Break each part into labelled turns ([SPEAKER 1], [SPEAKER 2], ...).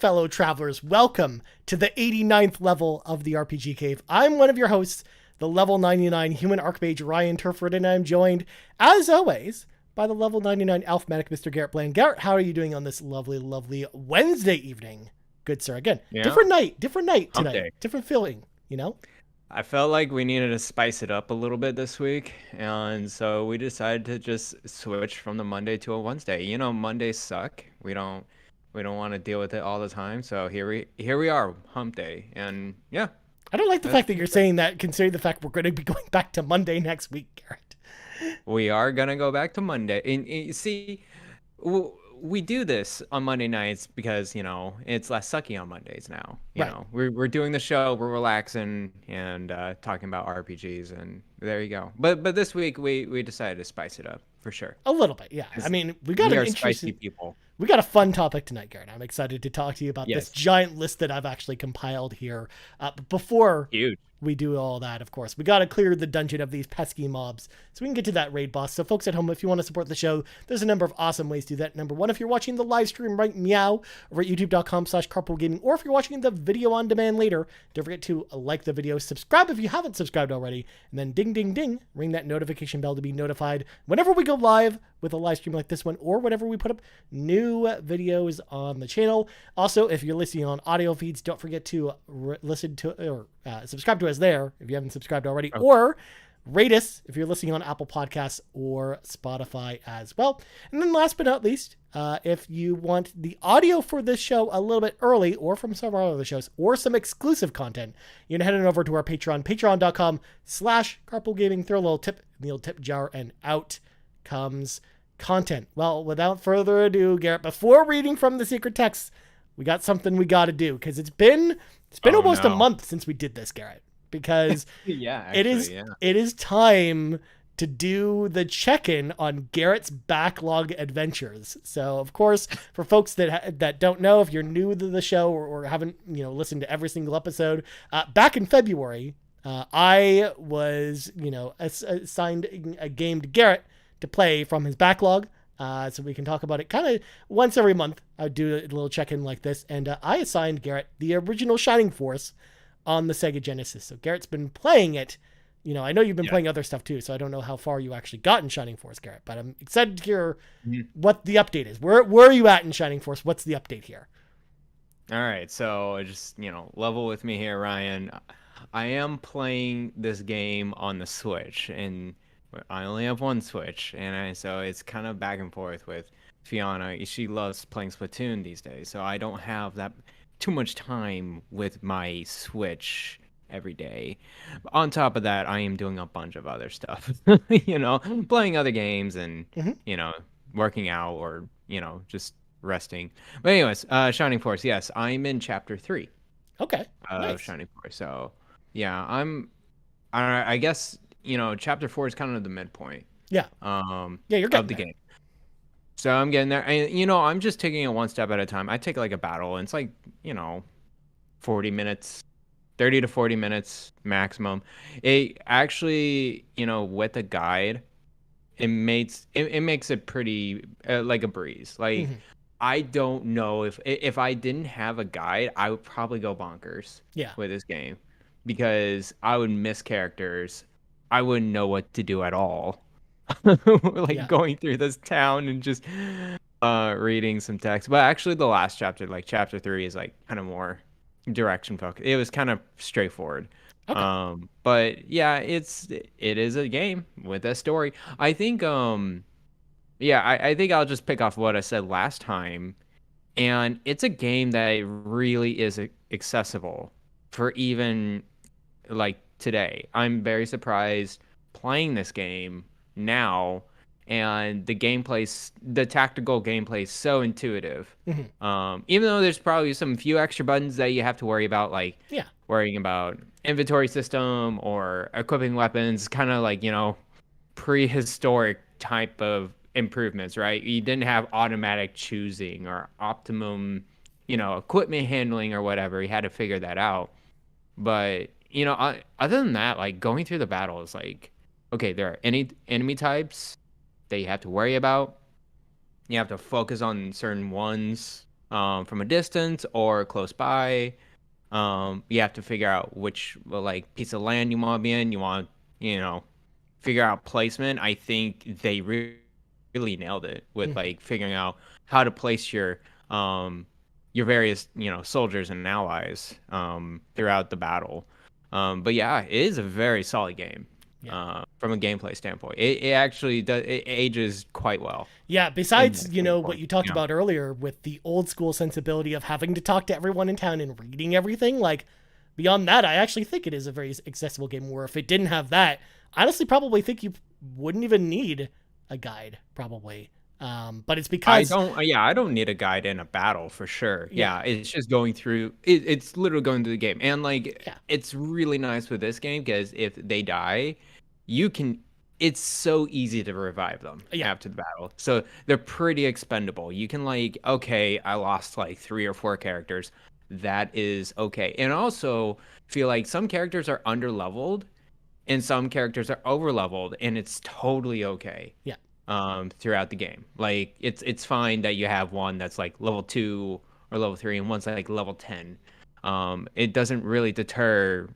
[SPEAKER 1] fellow travelers. Welcome to the 89th level of the RPG Cave. I'm one of your hosts, the level 99 human archmage Ryan Turford, and I'm joined, as always, by the level 99 elf medic Mr. Garret Bland. Garret, how are you doing on this lovely, lovely Wednesday evening? Good, sir. Again,
[SPEAKER 2] Yeah.
[SPEAKER 1] different night tonight.
[SPEAKER 2] Okay.
[SPEAKER 1] Different feeling, you know?
[SPEAKER 2] I felt like we needed to spice it up a little bit this week, and so we decided to just switch from the Monday to a Wednesday. You know, Mondays suck. We don't want to deal with it all the time. So here we are, hump day. And yeah,
[SPEAKER 1] I don't like the fact that you're saying that, considering the fact we're going to be going back to Monday next week, Garret.
[SPEAKER 2] we are gonna go back to Monday. And see, we do this on Monday nights because, you know, it's less sucky on Mondays now. You
[SPEAKER 1] Right.
[SPEAKER 2] know, we're doing the show, we're relaxing and talking about RPGs, and there you go. But this week we decided to spice it up for sure.
[SPEAKER 1] A little bit, yeah. I mean, we got
[SPEAKER 2] We
[SPEAKER 1] an
[SPEAKER 2] are spicy
[SPEAKER 1] interesting...
[SPEAKER 2] people.
[SPEAKER 1] We got a fun topic tonight, Garret. I'm excited to talk to you about this
[SPEAKER 2] Yes.
[SPEAKER 1] giant list that I've actually compiled here. But before
[SPEAKER 2] Huge.
[SPEAKER 1] we do all that, of course, we got to clear the dungeon of these pesky mobs so we can get to that raid boss. So folks at home, if you want to support the show, there's a number of awesome ways to do that. Number one, if you're watching the live stream right meow over at youtube.com/carpoolgaming, or if you're watching the video on demand later, don't forget to like the video, subscribe if you haven't subscribed already, and then ding, ding, ding, ring that notification bell to be notified whenever we go live with a live stream like this one, or whenever we put up new videos on the channel. Also, if you're listening on audio feeds, don't forget to listen to or subscribe to us there if you haven't subscribed already, or rate us if you're listening on Apple Podcasts or Spotify as well. And then last but not least, if you want the audio for this show a little bit early, or from some of our other shows, or some exclusive content, you can head on over to our Patreon, patreon.com/carpoolgaming. Throw a little tip in the old tip jar, and out comes content. Well, without further ado, Garret, before reading from the secret text, we got something we got to do, because it's been almost a month since we did this, Garret, because
[SPEAKER 2] Yeah, actually,
[SPEAKER 1] it is time to do the check-in on Garrett's backlog adventures. So, of course, for folks that don't know, if you're new to the show or haven't listened to every single episode, back in February, I was assigned a game to Garret to play from his backlog, so we can talk about it kind of once every month. I would do a little check-in like this, and I assigned Garret the original Shining Force on the Sega Genesis. So Garrett's been playing it. I know you've been playing other stuff too, so I don't know how far you actually got in Shining Force, Garret, but I'm excited to hear what the update is. Where are you at in Shining Force? What's the update here?
[SPEAKER 2] All right, so just, level with me here, Ryan. I am playing this game on the Switch, and I only have one Switch, and so it's kind of back and forth with Fiona. She loves playing Splatoon these days, so I don't have that too much time with my Switch every day. On top of that, I am doing a bunch of other stuff, playing other games and, working out or, just resting. But anyways, Shining Force, yes, I'm in chapter 3.
[SPEAKER 1] Okay.
[SPEAKER 2] Of
[SPEAKER 1] Nice.
[SPEAKER 2] Shining Force. So, yeah, I guess, chapter 4 is kind of the midpoint.
[SPEAKER 1] Yeah.
[SPEAKER 2] Yeah,
[SPEAKER 1] you're getting
[SPEAKER 2] of the
[SPEAKER 1] there.
[SPEAKER 2] game. So I'm getting there, and I'm just taking it one step at a time. I take like a battle, and it's like 40 minutes, 30 to 40 minutes maximum. It actually, with a guide, it makes it pretty like a breeze. Like I don't know if I didn't have a guide, I would probably go bonkers.
[SPEAKER 1] Yeah.
[SPEAKER 2] With this game, because I would miss characters. I wouldn't know what to do at all. Going through this town and just reading some text. But actually the last chapter, like chapter 3, is like kind of more direction focused. It was kind of straightforward.
[SPEAKER 1] Okay.
[SPEAKER 2] But yeah, it is a game with a story. I think I think I'll just pick off what I said last time, and it's a game that really is accessible for even like today. I'm very surprised playing this game now, and the tactical gameplay is so intuitive. Even though there's probably some few extra buttons that you have to worry about, like worrying about inventory system or equipping weapons, kind of like prehistoric type of improvements, right? You didn't have automatic choosing or optimum equipment handling or whatever. You had to figure that out. But other than that, like going through the battles, like, okay, there are any enemy types that you have to worry about. You have to focus on certain ones. from a distance or close by. You have to figure out which like piece of land you want to be in. You want, you know, figure out placement. I think they really nailed it with
[SPEAKER 1] Mhm.
[SPEAKER 2] like figuring out how to place your various, soldiers and allies throughout the battle. But yeah, it is a very solid game
[SPEAKER 1] Yeah.
[SPEAKER 2] from a gameplay standpoint. It actually does, it ages quite well
[SPEAKER 1] Yeah,
[SPEAKER 2] in
[SPEAKER 1] besides,
[SPEAKER 2] that
[SPEAKER 1] what
[SPEAKER 2] standpoint.
[SPEAKER 1] you talked
[SPEAKER 2] Yeah.
[SPEAKER 1] about earlier with the old school sensibility of having to talk to everyone in town and reading everything, like beyond that, I actually think it is a very accessible game where if it didn't have that, I honestly probably think you wouldn't even need a guide, probably. But it's because,
[SPEAKER 2] I don't need a guide in a battle for sure.
[SPEAKER 1] yeah,
[SPEAKER 2] Yeah, it's just going through it's literally going through the game. And like
[SPEAKER 1] yeah,
[SPEAKER 2] it's really nice with this game because if they die, you can it's so easy to revive them
[SPEAKER 1] yeah,
[SPEAKER 2] after the battle. So they're pretty expendable. You can like, okay, I lost like 3 or 4 characters. That is okay. And also feel like some characters are underleveled and some characters are overleveled and it's totally okay
[SPEAKER 1] yeah.
[SPEAKER 2] throughout the game. Like it's fine that you have one that's like level 2 or level 3 and one's like level 10. It doesn't really deter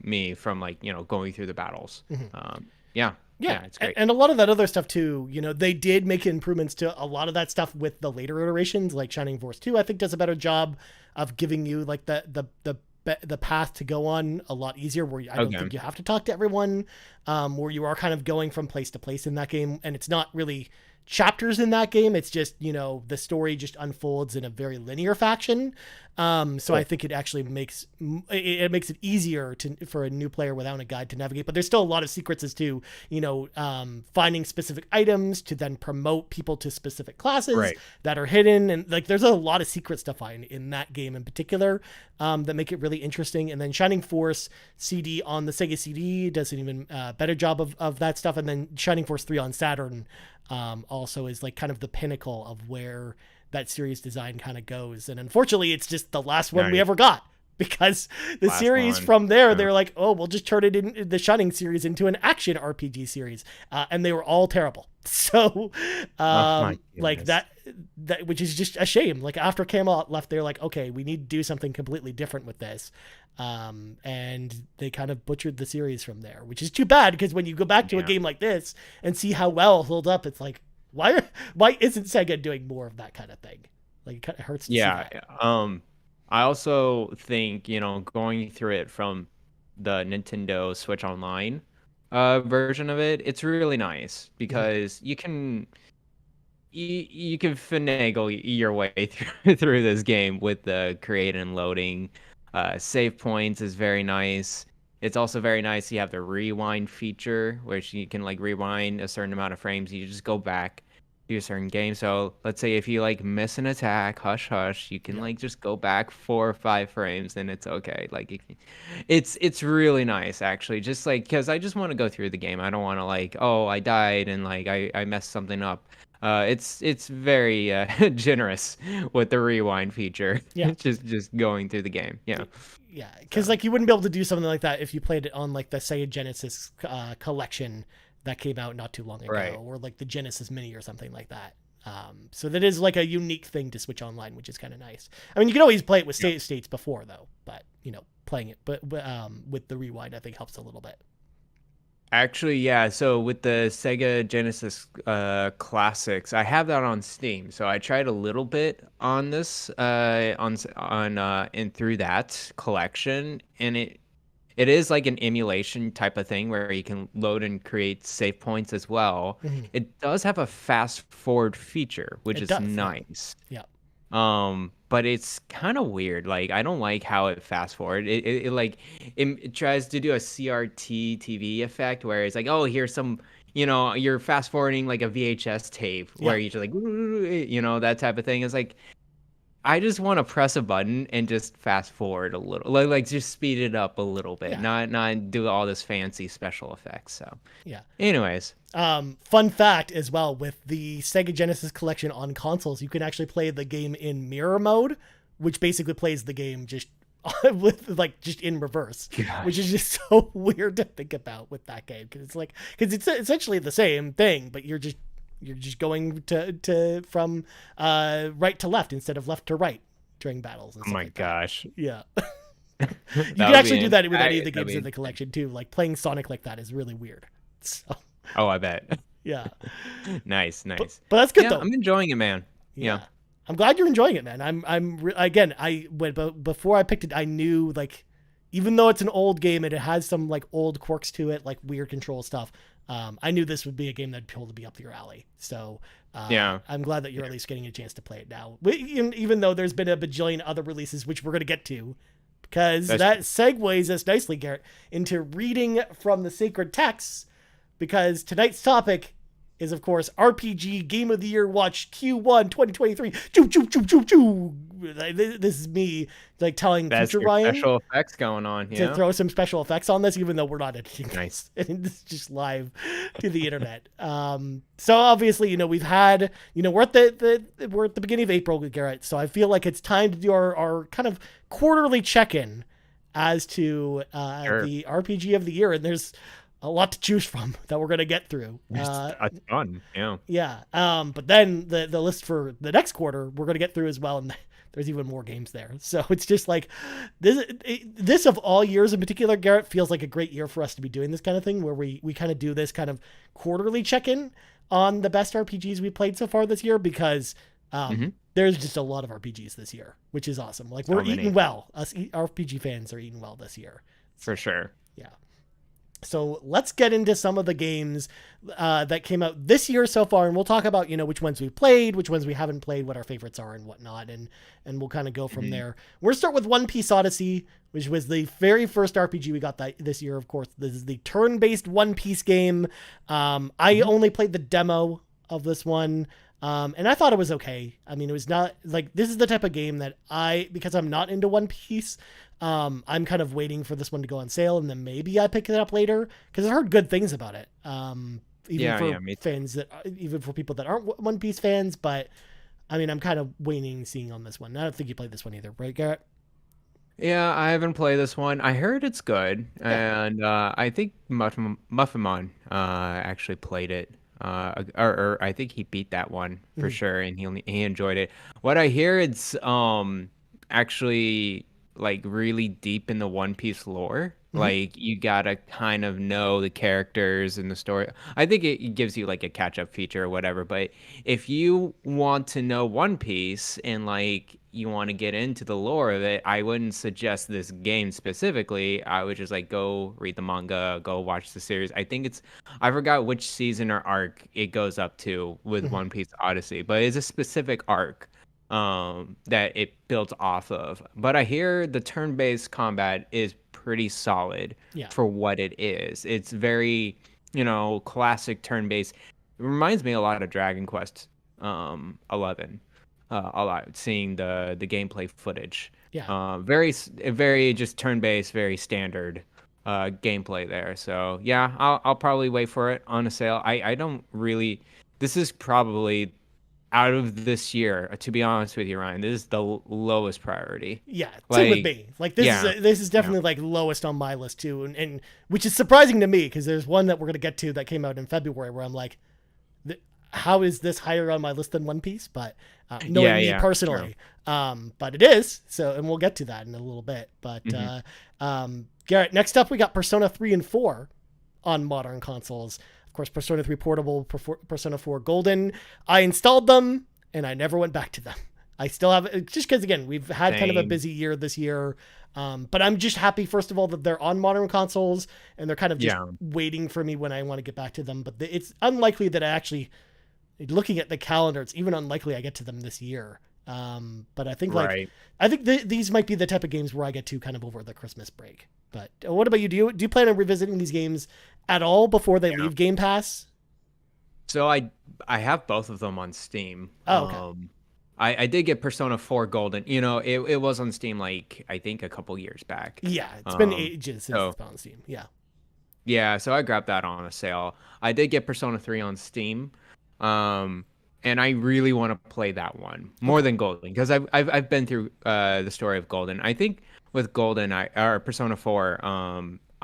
[SPEAKER 2] me from like, going through the battles.
[SPEAKER 1] Mhm.
[SPEAKER 2] Yeah.
[SPEAKER 1] Yeah,
[SPEAKER 2] Yeah, it's great.
[SPEAKER 1] and a lot of that other stuff too. They did make improvements to a lot of that stuff with the later iterations, like Shining Force 2. I think does a better job of giving you like the path to go on a lot easier. Where I don't
[SPEAKER 2] Okay.
[SPEAKER 1] think you have to talk to everyone, where you are kind of going from place to place in that game, and it's not really chapters in that game. It's just the story just unfolds in a very linear fashion. So I
[SPEAKER 2] Cool.
[SPEAKER 1] think it actually makes it easier for a new player without a guide to navigate. But there's still a lot of secrets as to finding specific items to then promote people to specific classes
[SPEAKER 2] Right.
[SPEAKER 1] that are hidden, and like there's a lot of secret stuff in that game in particular that make it really interesting. And then Shining Force CD on the Sega CD does an even better job of that stuff. And then Shining Force 3 on Saturn also is like kind of the pinnacle of where that series design kind of goes. And unfortunately, it's just the last one we
[SPEAKER 2] Nice.
[SPEAKER 1] ever got because the
[SPEAKER 2] Last
[SPEAKER 1] series
[SPEAKER 2] one.
[SPEAKER 1] from there,
[SPEAKER 2] Yeah.
[SPEAKER 1] they're like, oh, we'll just turn it in the Shining series into an action RPG series. And they were all terrible. So,
[SPEAKER 2] Oh my
[SPEAKER 1] like
[SPEAKER 2] goodness.
[SPEAKER 1] that, which is just a shame. Like after Camelot left, they're like, okay, we need to do something completely different with this. And they kind of butchered the series from there, which is too bad because when you go back to a
[SPEAKER 2] Yeah.
[SPEAKER 1] game like this and see how well it holds up, it's like, why isn't Sega doing more of that kind of thing? Like it kind of hurts to see
[SPEAKER 2] Yeah.
[SPEAKER 1] that.
[SPEAKER 2] I also think, going through it from the Nintendo Switch Online version of it, it's really nice
[SPEAKER 1] Mhm.
[SPEAKER 2] because you can finagle your way through this game with the create and loading. Save points is very nice. It's also very nice. You have the rewind feature, which you can like rewind a certain amount of frames. You just go back to a certain game. So let's say if you like miss an attack, hush hush, you can
[SPEAKER 1] Yeah.
[SPEAKER 2] like just go back 4 or 5 frames and it's okay. Like it's really nice actually. Just like because I just want to go through the game. I don't want to like, oh, I died and like I messed something up. It's very generous with the rewind feature.
[SPEAKER 1] Yeah.
[SPEAKER 2] Just going through the game. Yeah.
[SPEAKER 1] Yeah, because
[SPEAKER 2] So
[SPEAKER 1] like you wouldn't be able to do something like that if you played it on like the Sega Genesis collection that came out not too long
[SPEAKER 2] right.
[SPEAKER 1] ago, or like the Genesis Mini or something like that. So that is like a unique thing to Switch Online, which is kind of nice. I mean, you can always play it with
[SPEAKER 2] Yeah.
[SPEAKER 1] state states before though, but playing it but with the rewind, I think helps a little bit.
[SPEAKER 2] Actually, yeah. So with the Sega Genesis Classics, I have that on Steam. So I tried a little bit on this on and through that collection, and it is like an emulation type of thing where you can load and create save points as well.
[SPEAKER 1] Mhm.
[SPEAKER 2] It does have a fast forward feature, which
[SPEAKER 1] It
[SPEAKER 2] is
[SPEAKER 1] does, yeah,
[SPEAKER 2] nice.
[SPEAKER 1] yeah,
[SPEAKER 2] But it's kind of weird. Like I don't like how it fast forward. It like it tries to do a CRT TV effect where it's like, oh, here's some, you're fast forwarding like a VHS tape
[SPEAKER 1] yeah,
[SPEAKER 2] where you're just like, that type of thing. It's like I just want to press a button and just fast forward a little, like just speed it up a little bit,
[SPEAKER 1] yeah,
[SPEAKER 2] not do all this fancy special effects. So,
[SPEAKER 1] yeah.
[SPEAKER 2] anyways,
[SPEAKER 1] Fun fact as well, with the Sega Genesis collection on consoles, you can actually play the game in mirror mode, which basically plays the game just with like just in reverse, which is
[SPEAKER 2] gosh,
[SPEAKER 1] just so weird to think about with that game because it's like because it's essentially the same thing, but you're just You're just going to from right to left instead of left to right during battles and
[SPEAKER 2] Oh
[SPEAKER 1] stuff
[SPEAKER 2] my
[SPEAKER 1] like that.
[SPEAKER 2] gosh.
[SPEAKER 1] Yeah. You
[SPEAKER 2] That
[SPEAKER 1] can
[SPEAKER 2] would be
[SPEAKER 1] actually do that with any of the
[SPEAKER 2] that'd
[SPEAKER 1] games
[SPEAKER 2] be
[SPEAKER 1] in the collection too. Like playing Sonic like that is really weird. So
[SPEAKER 2] Oh, I bet.
[SPEAKER 1] yeah,
[SPEAKER 2] Nice,
[SPEAKER 1] but
[SPEAKER 2] nice.
[SPEAKER 1] but that's good
[SPEAKER 2] Yeah,
[SPEAKER 1] though.
[SPEAKER 2] I'm enjoying it, man. Yeah.
[SPEAKER 1] Yeah, I'm glad you're enjoying it, man. Again, before I picked it, I knew like even though it's an old game and it has some like old quirks to it, like weird control stuff. I knew this would be a game that'd be able to be up your alley. So
[SPEAKER 2] Yeah.
[SPEAKER 1] I'm glad that you're at least getting a chance to play it now. Even though there's been a bajillion other releases, which we're going to get to, because
[SPEAKER 2] That's
[SPEAKER 1] that segues us nicely, Garrett, into reading from the sacred texts, because tonight's topic is, of course, RPG Game of the Year Watch Q1 2023. Choo, choo, choo, choo, choo. This is me like telling
[SPEAKER 2] That's
[SPEAKER 1] future
[SPEAKER 2] your
[SPEAKER 1] Ryan
[SPEAKER 2] special effects going on,
[SPEAKER 1] to
[SPEAKER 2] yeah.
[SPEAKER 1] throw some special effects on this, even though we're not editing
[SPEAKER 2] Nice.
[SPEAKER 1] this. And it's just live to the internet. So obviously, we've had, we're at we're at the beginning of April, Garrett. So I feel like it's time to do our kind of quarterly check-in as to
[SPEAKER 2] Sure.
[SPEAKER 1] the RPG of the year. And there's a lot to choose from that we're going to get through.
[SPEAKER 2] There's a ton, yeah.
[SPEAKER 1] Yeah. But then the list for the next quarter, we're going to get through as well. And there's even more games there. So it's just like this of all years in particular, Garrett, feels like a great year for us to be doing this kind of thing where we kind of do this kind of quarterly check-in on the best RPGs we played so far this year, because there's just a lot of RPGs this year, which is awesome. Like we're eating well. Us RPG fans are eating well this year.
[SPEAKER 2] For sure.
[SPEAKER 1] Yeah. So let's get into some of the games that came out this year so far, and we'll talk about which ones we played, which ones we haven't played, what our favorites are, and whatnot, and we'll kind of go from there. We're gonna start with One Piece Odyssey, which was the very first RPG we got this year. Of course, this is the turn-based One Piece game. I only played the demo of this one. And I thought it was okay. I mean, it was not like, this is the type of game that because I'm not into One Piece, I'm kind of waiting for this one to go on sale, and then maybe I pick it up later, because I've heard good things about it. Even for people that aren't One Piece fans, but I mean, I'm kind of waiting, seeing on this one. I don't think you played this one either, right, Garrett?
[SPEAKER 2] Yeah, I haven't played this one. I heard it's good, and I think Muffamon actually played it. Or I think he beat that one for sure, and he enjoyed it. What I hear, it's actually like really deep in the One Piece lore. Like you gotta kind of know the characters and the story. I think it gives you like a catch-up feature or whatever. But if you want to know One Piece and like you want to get into the lore of it, I wouldn't suggest this game specifically. I would just like go read the manga, go watch the series. I forgot which season or arc it goes up to with One Piece Odyssey, but it's a specific arc that it builds off of. But I hear the turn-based combat is pretty solid for what it is. It's very, classic turn-based. It reminds me a lot of Dragon Quest 11. A lot, seeing the gameplay footage. Very just turn-based, very standard gameplay there. So yeah, I'll probably wait for it on a sale. I don't really. This is probably out of this year, to be honest with you, Ryan. This is the lowest priority.
[SPEAKER 1] Yeah, same with me. Like this is definitely like lowest on my list too, and which is surprising to me, because there's one that we're gonna get to that came out in February where I'm like, how is this higher on my list than One Piece? But knowing me personally, but it is. So, and we'll get to that in a little bit. But Garrett, next up we got Persona 3 and 4 on modern consoles. Of course, Persona 3 Portable, Persona 4 Golden. I installed them and I never went back to them. I still have, just because again, we've had kind of a busy year this year. But I'm just happy, first of all, that they're on modern consoles and they're kind of just waiting for me when I want to get back to them. But it's unlikely that I actually, looking at the calendar, it's even unlikely I get to them this year. But I think these might be the type of games where I get to kind of over the Christmas break. But what about you? Do you plan on revisiting these games at all before they leave Game Pass?
[SPEAKER 2] So I have both of them on Steam.
[SPEAKER 1] Oh, okay.
[SPEAKER 2] I did get Persona 4 Golden. It was on Steam like I think a couple years back.
[SPEAKER 1] Yeah, it's been ages since it's been on Steam. Yeah.
[SPEAKER 2] Yeah, so I grabbed that on a sale. I did get Persona 3 on Steam. And I really want to play that one more than Golden, because I've been through the story of Golden. I think with Golden or Persona 4,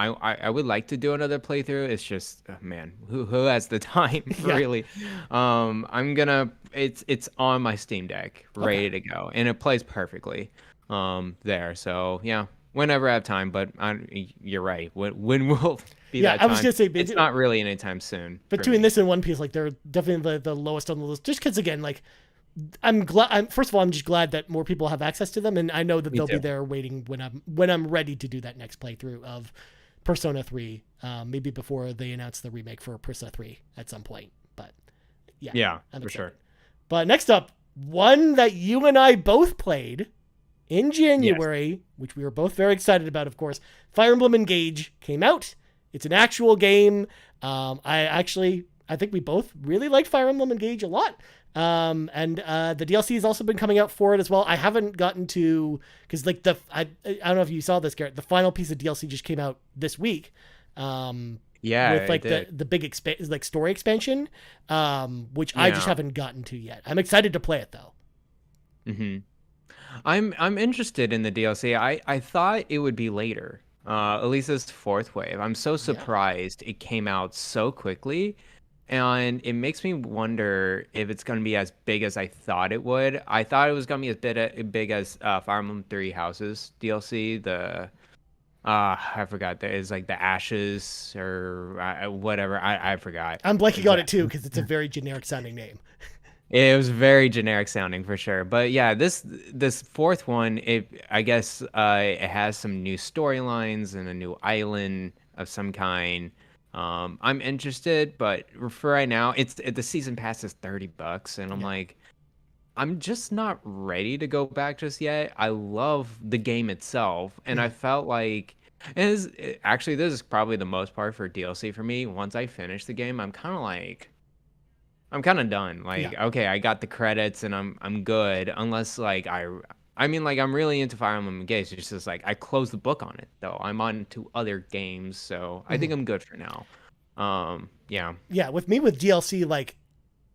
[SPEAKER 2] I would like to do another playthrough. It's just, man, who has the time
[SPEAKER 1] Yeah.
[SPEAKER 2] really? I'm gonna. It's on my Steam Deck,
[SPEAKER 1] Okay.
[SPEAKER 2] ready to go, and it plays perfectly. There. So yeah, whenever I have time. But you're right. When will be
[SPEAKER 1] Yeah,
[SPEAKER 2] that
[SPEAKER 1] I was
[SPEAKER 2] time?
[SPEAKER 1] gonna say
[SPEAKER 2] It's not really anytime soon for
[SPEAKER 1] between
[SPEAKER 2] me.
[SPEAKER 1] this and One Piece, like they're definitely the lowest on the list. Just because, again, like I'm glad. First of all, I'm just glad that more people have access to them, and I know that
[SPEAKER 2] Me
[SPEAKER 1] they'll be
[SPEAKER 2] too.
[SPEAKER 1] there waiting when I'm ready to do that next playthrough of Persona 3. Maybe before they announce the remake for Persona 3 at some point. But yeah,
[SPEAKER 2] Yeah,
[SPEAKER 1] I'm
[SPEAKER 2] for
[SPEAKER 1] excited.
[SPEAKER 2] sure.
[SPEAKER 1] But next up, one that you and I both played in
[SPEAKER 2] Yes.
[SPEAKER 1] January, which we were both very excited about, of course. Fire Emblem Engage came out. It's an actual game. I think we both really liked Fire Emblem Engage a lot. And the DLC has also been coming out for it as well. I haven't gotten to because like I don't know if you saw this, Garrett. The final piece of DLC just came out this week.
[SPEAKER 2] Yeah,
[SPEAKER 1] With
[SPEAKER 2] it
[SPEAKER 1] like
[SPEAKER 2] did.
[SPEAKER 1] the big like story expansion, which I just
[SPEAKER 2] Yeah.
[SPEAKER 1] haven't gotten to yet. I'm excited to play it though.
[SPEAKER 2] hmm I'm interested in the DLC. I thought it would be later. At least this fourth wave. I'm so
[SPEAKER 1] Yeah.
[SPEAKER 2] surprised it came out so quickly, and it makes me wonder if it's gonna be as big as I thought it would. I thought it was gonna be big as Fire Emblem Three Houses DLC. I forgot. There is like the Ashes or whatever. I forgot
[SPEAKER 1] I'm blanking on it too
[SPEAKER 2] exactly.
[SPEAKER 1] because it's a very generic sounding name.
[SPEAKER 2] It was very generic sounding for sure. But yeah, this fourth one, I guess it has some new storylines and a new island of some kind. I'm interested, but for right now, the season pass is $30, and I'm
[SPEAKER 1] Yeah.
[SPEAKER 2] like, I'm just not ready to go back just yet. I love the game itself, and I
[SPEAKER 1] Mhm.
[SPEAKER 2] felt like actually this is probably the most part for DLC for me. Once I finish the game, I'm kind of done.
[SPEAKER 1] Yeah.
[SPEAKER 2] Like, okay, I got the credits and I'm good. Unless like I mean like I'm really into Fire Emblem Engage. It's just like I closed the book on it though. I'm on to other games, so I think
[SPEAKER 1] Mhm.
[SPEAKER 2] I'm good for now. Yeah.
[SPEAKER 1] Yeah. With me with DLC, like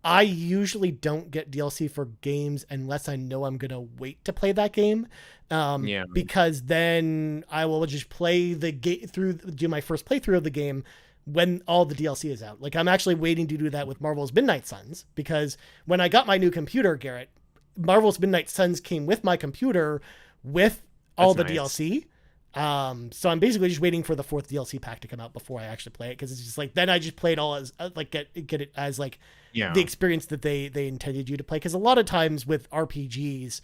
[SPEAKER 1] I usually don't get DLC for games unless I know I'm gonna wait to play that game,
[SPEAKER 2] Yeah.
[SPEAKER 1] because then I will just play the game through, do my first playthrough of the game when all the DLC is out. Like I'm actually waiting to do that with Marvel's Midnight Suns because when I got my new computer, Garrett, Marvel's Midnight Suns came with my computer with all
[SPEAKER 2] That's
[SPEAKER 1] the
[SPEAKER 2] nice.
[SPEAKER 1] DLC. So I'm basically just waiting for the fourth DLC pack to come out before I actually play it because it's just like then I just play it all as like get it as like the
[SPEAKER 2] Yeah.
[SPEAKER 1] experience that they intended you to play. Because a lot of times with RPGs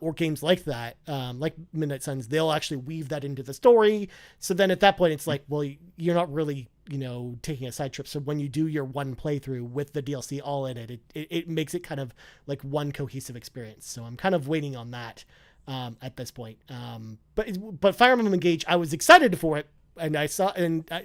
[SPEAKER 1] or games like that, like Midnight Suns, they'll actually weave that into the story. So then at that point, it's like, well, you're not really taking a side trip. So when you do your one playthrough with the DLC all in it, it makes it kind of like one cohesive experience. So I'm kind of waiting on that at this point. But Fire Emblem Engage, I was excited for it, and I saw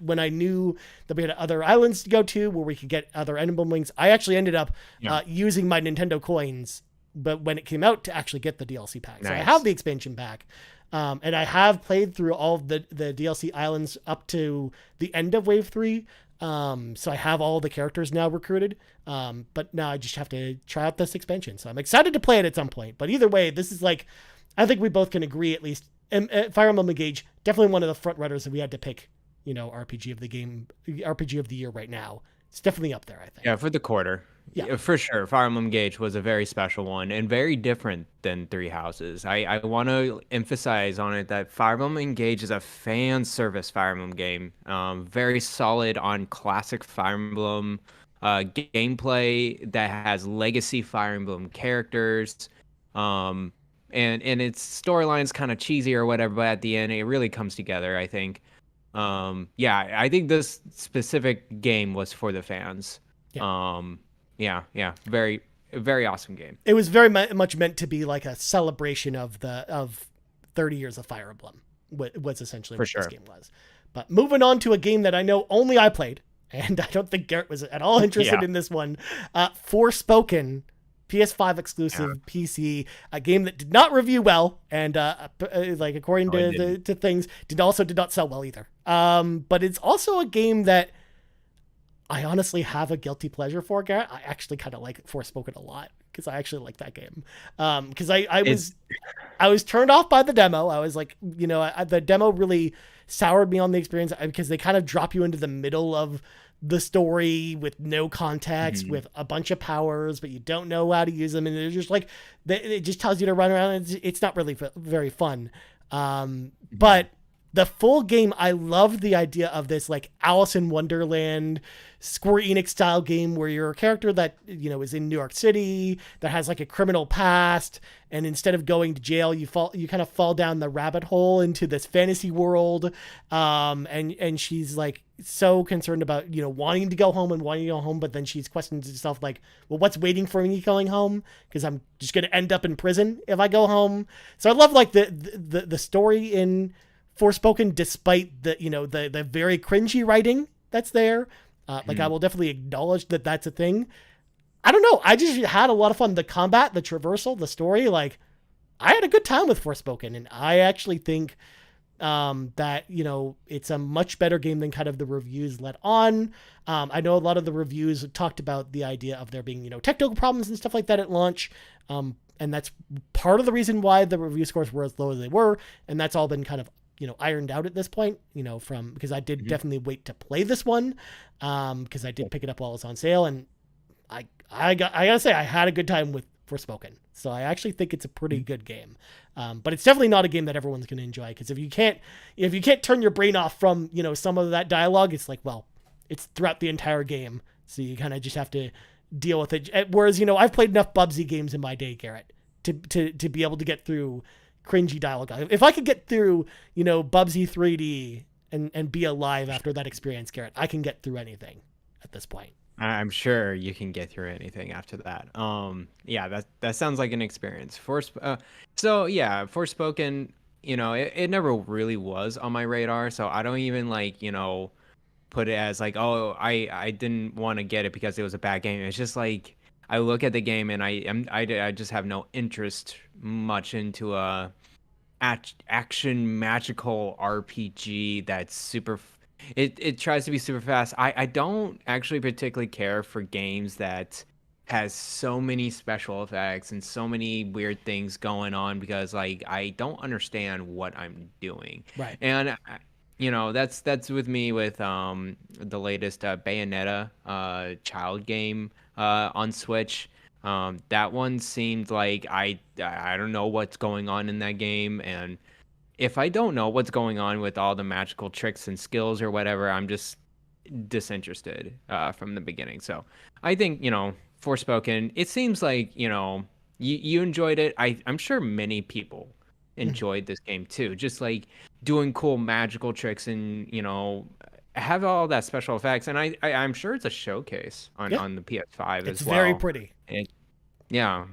[SPEAKER 1] when I knew that we had other islands to go to where we could get other emblem wings, I actually ended up
[SPEAKER 2] Yeah.
[SPEAKER 1] using my Nintendo coins, but when it came out to actually get the DLC pack. So I have
[SPEAKER 2] Nice.
[SPEAKER 1] the expansion pack. And I have played through all of the DLC islands up to the end of Wave 3. So I have all the characters now recruited. But now I just have to try out this expansion. So I'm excited to play it at some point. But either way, this is like, I think we both can agree at least. Fire Emblem Engage, definitely one of the front runners that we had to pick, RPG of the game, RPG of the year right now. It's definitely up there, I think.
[SPEAKER 2] Yeah, for the quarter.
[SPEAKER 1] Yeah.
[SPEAKER 2] Yeah, for sure. Fire Emblem Gage was a very special one and very different than Three Houses. I want to emphasize on it that Fire Emblem Engage is a fan service Fire Emblem game. Very solid on classic Fire Emblem gameplay that has legacy Fire Emblem characters. Um, and its storyline's kind of cheesy or whatever, but at the end it really comes together, I think. Yeah, I think this specific game was for the fans.
[SPEAKER 1] Yeah.
[SPEAKER 2] Um, yeah, very awesome game.
[SPEAKER 1] It was very much meant to be like a celebration of 30 years of Fire Emblem. Was essentially
[SPEAKER 2] For
[SPEAKER 1] what this
[SPEAKER 2] sure.
[SPEAKER 1] game was. But moving on to a game that I know only I played, and I don't think Garrett was at all interested
[SPEAKER 2] Yeah,
[SPEAKER 1] in this one. Forspoken, PS5
[SPEAKER 2] yeah.
[SPEAKER 1] exclusive PC, a game that did not review well, and like according
[SPEAKER 2] No, it
[SPEAKER 1] to
[SPEAKER 2] didn't.
[SPEAKER 1] to things, did not sell well either. But it's also a game that I honestly have a guilty pleasure for, Garrett. I actually kind of like Forspoken a lot because I actually like that game. Because I
[SPEAKER 2] It's
[SPEAKER 1] was turned off by the demo. I was like, the demo really soured me on the experience because they kind of drop you into the middle of the story with no context, with a bunch of powers, but you don't know how to use them. And they're just like, it just tells you to run around. It's not really very fun. But the full game, I love the idea of this like Alice in Wonderland, Square Enix style game where you're a character that, you know, is in New York City, that has like a criminal past. And instead of going to jail, you kind of fall down the rabbit hole into this fantasy world. And she's like so concerned about, you know, wanting to go home. But then she's questioning herself like, well, what's waiting for me going home? Because I'm just going to end up in prison if I go home. So I love like the story in Forspoken, despite the, you know, the very cringy writing that's there. Like I will definitely acknowledge that that's a thing. I don't know. I just had a lot of fun. The combat, the traversal, the story, like I had a good time with Forspoken. And I actually think that, you know, it's a much better game than kind of the reviews let on. I know a lot of the reviews talked about the idea of there being, you know, technical problems and stuff like that at launch. And that's part of the reason why the review scores were as low as they were. And that's all been kind of, you know, ironed out at this point, you know, because I did definitely wait to play this one, because I did pick it up while it was on sale, and I gotta say I had a good time with Forspoken, so I actually think it's a pretty good game, but it's definitely not a game that everyone's going to enjoy, because if you can't turn your brain off from, you know, some of that dialogue, it's like, well, it's throughout the entire game, so you kind of just have to deal with it. Whereas, you know, I've played enough Bubsy games in my day, Garrett, to be able to get through cringy dialogue. If I could get through, you know, Bubsy 3D and be alive after that experience, Garrett, I can get through anything at this point.
[SPEAKER 2] I'm sure you can get through anything after that. Yeah, that sounds like an experience. So yeah, Forspoken, you know, it never really was on my radar, so I don't even like, you know, put it as like, oh, I didn't want to get it because it was a bad game. It's just like I look at the game and I just have no interest much into a action magical RPG that's super. It tries to be super fast. I don't actually particularly care for games that has so many special effects and so many weird things going on, because like I don't understand what I'm doing.
[SPEAKER 1] Right.
[SPEAKER 2] And you know, that's with me with the latest Bayonetta child game on Switch. That one seemed like I don't know what's going on in that game, and if I don't know what's going on with all the magical tricks and skills or whatever, I'm just disinterested from the beginning. So I think, you know, Forspoken, it seems like, you know, you enjoyed it. I'm sure many people enjoyed this game too, just like doing cool magical tricks and, you know, have all that special effects. And I'm sure it's a showcase on the PS5 as well.
[SPEAKER 1] It's very pretty.
[SPEAKER 2] Yeah.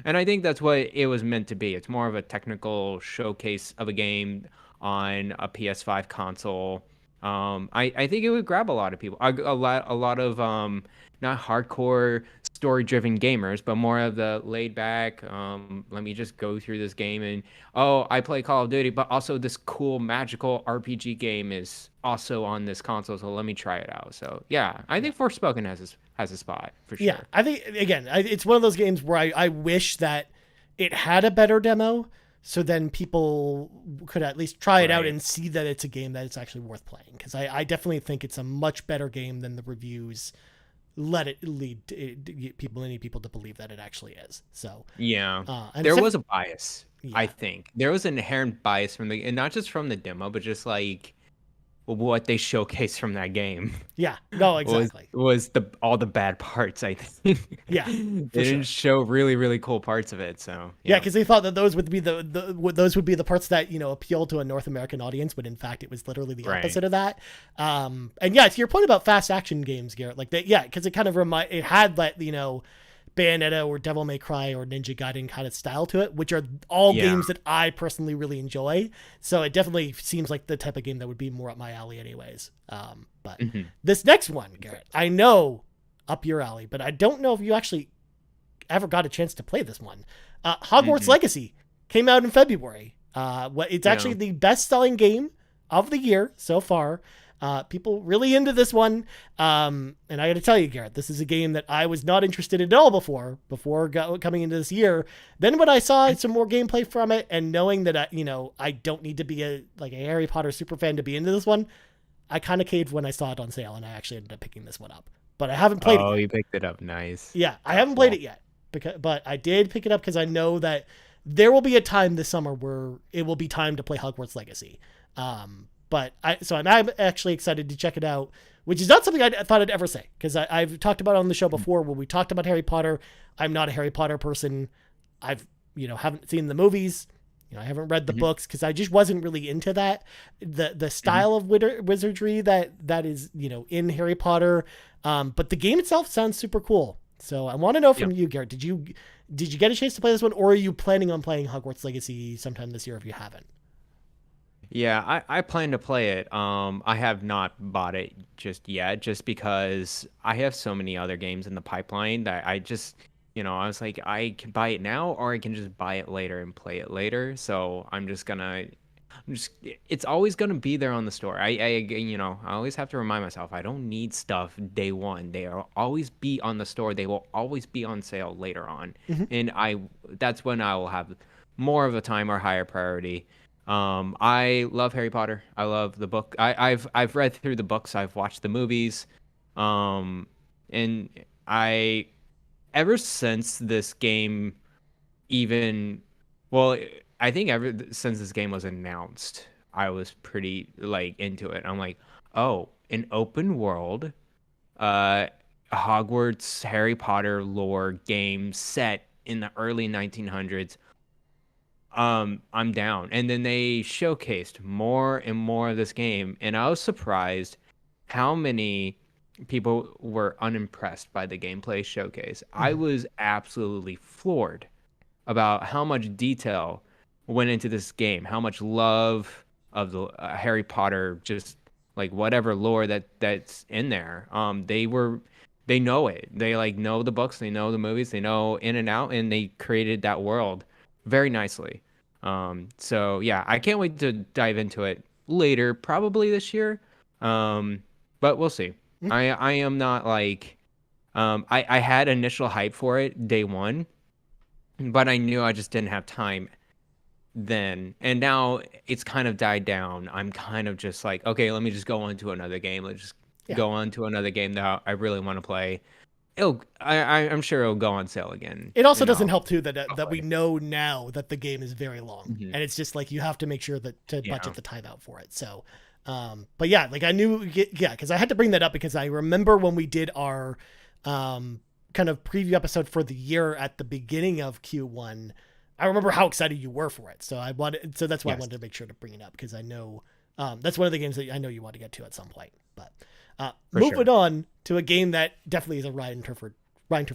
[SPEAKER 2] And I think that's what it was meant to be. It's more of a technical showcase of a game on a PS5 console. I think it would grab a lot of people, a lot of not hardcore story-driven gamers, but more of the laid-back. Let me just go through this game and I play Call of Duty, but also this cool magical RPG game is also on this console, so let me try it out. So yeah, I think Forspoken has a spot for sure.
[SPEAKER 1] Yeah, I think again, it's one of those games where I wish that it had a better demo, so then people could at least try it out and see that it's a game that it's actually worth playing. Because I definitely think it's a much better game than the reviews let it lead people to believe that it actually is. So
[SPEAKER 2] yeah, there was a bias. Yeah. I think there was an inherent bias and not just from the demo, but just like what they showcased from that game.
[SPEAKER 1] Yeah, no, exactly.
[SPEAKER 2] was all the bad parts, I think.
[SPEAKER 1] Yeah,
[SPEAKER 2] they didn't show really, really cool parts of it. So
[SPEAKER 1] yeah, because they thought that those would be the parts that, you know, appeal to a North American audience, but in fact it was literally the opposite of that. And yeah, to your point about fast action games, Garrett, like that, yeah, because it kind of it had that, you know, Bayonetta or Devil May Cry or Ninja Gaiden kind of style to it, which are all games that I personally really enjoy. So it definitely seems like the type of game that would be more up my alley anyways. But this next one, Garrett, I know up your alley, but I don't know if you actually ever got a chance to play this one. Hogwarts Legacy came out in February. It's actually the best-selling game of the year so far. People really into this one. And I got to tell you, Garrett, this is a game that I was not interested in at all before coming into this year. Then when I saw some more gameplay from it, and knowing that I don't need to be a Harry Potter super fan to be into this one, I kind of caved when I saw it on sale, and I actually ended up picking this one up. But I haven't played it yet.
[SPEAKER 2] Oh, you picked it up. Nice.
[SPEAKER 1] Yeah, I haven't played it yet, but I did pick it up because I know that there will be a time this summer where it will be time to play Hogwarts Legacy. I'm actually excited to check it out, which is not something I thought I'd ever say, because I've talked about it on the show before when we talked about Harry Potter. I'm not a Harry Potter person. I've haven't seen the movies. I haven't read the books because I just wasn't really into that. The style of wizardry that is, in Harry Potter. But the game itself sounds super cool. So I want to know from you, Garrett, did you get a chance to play this one, or are you planning on playing Hogwarts Legacy sometime this year if you haven't?
[SPEAKER 2] Yeah, I plan to play it. I have not bought it just yet, just because I have so many other games in the pipeline that I just, I was like, I can buy it now, or I can just buy it later and play it later. So it's always gonna be there on the store. I always have to remind myself, I don't need stuff day one. They will always be on the store. They will always be on sale later on, and that's when I will have more of a time or higher priority. I love Harry Potter. I love the book. I've read through the books. I've watched the movies. And ever since this game even, well, I think ever since this game was announced, I was pretty into it. I'm like, oh, an open world, Hogwarts Harry Potter lore game set in the early 1900s. I'm down. And then they showcased more and more of this game, and I was surprised how many people were unimpressed by the gameplay showcase. I was absolutely floored about how much detail went into this game, how much love of the Harry Potter, just whatever lore that's in there. They know it. They know the books, they know the movies, they know in and out, and they created that world very nicely. So yeah, I can't wait to dive into it later, probably this year. But we'll see. I am not I had initial hype for it day one, but I knew I just didn't have time then. And now it's kind of died down. I'm kind of just okay, let me just go on to another game. Let's just go on to another game that I really want to play. I'm sure it'll go on sale again.
[SPEAKER 1] It also doesn't help too that we know now that the game is very long, and it's just you have to make sure to budget the time out for it. So, but yeah, I knew, because I had to bring that up because I remember when we did our kind of preview episode for the year at the beginning of Q1. I remember how excited you were for it, so that's why I wanted to make sure to bring it up, because I know that's one of the games that I know you want to get to at some point, but. Moving on to a game that definitely is a Ryan Turford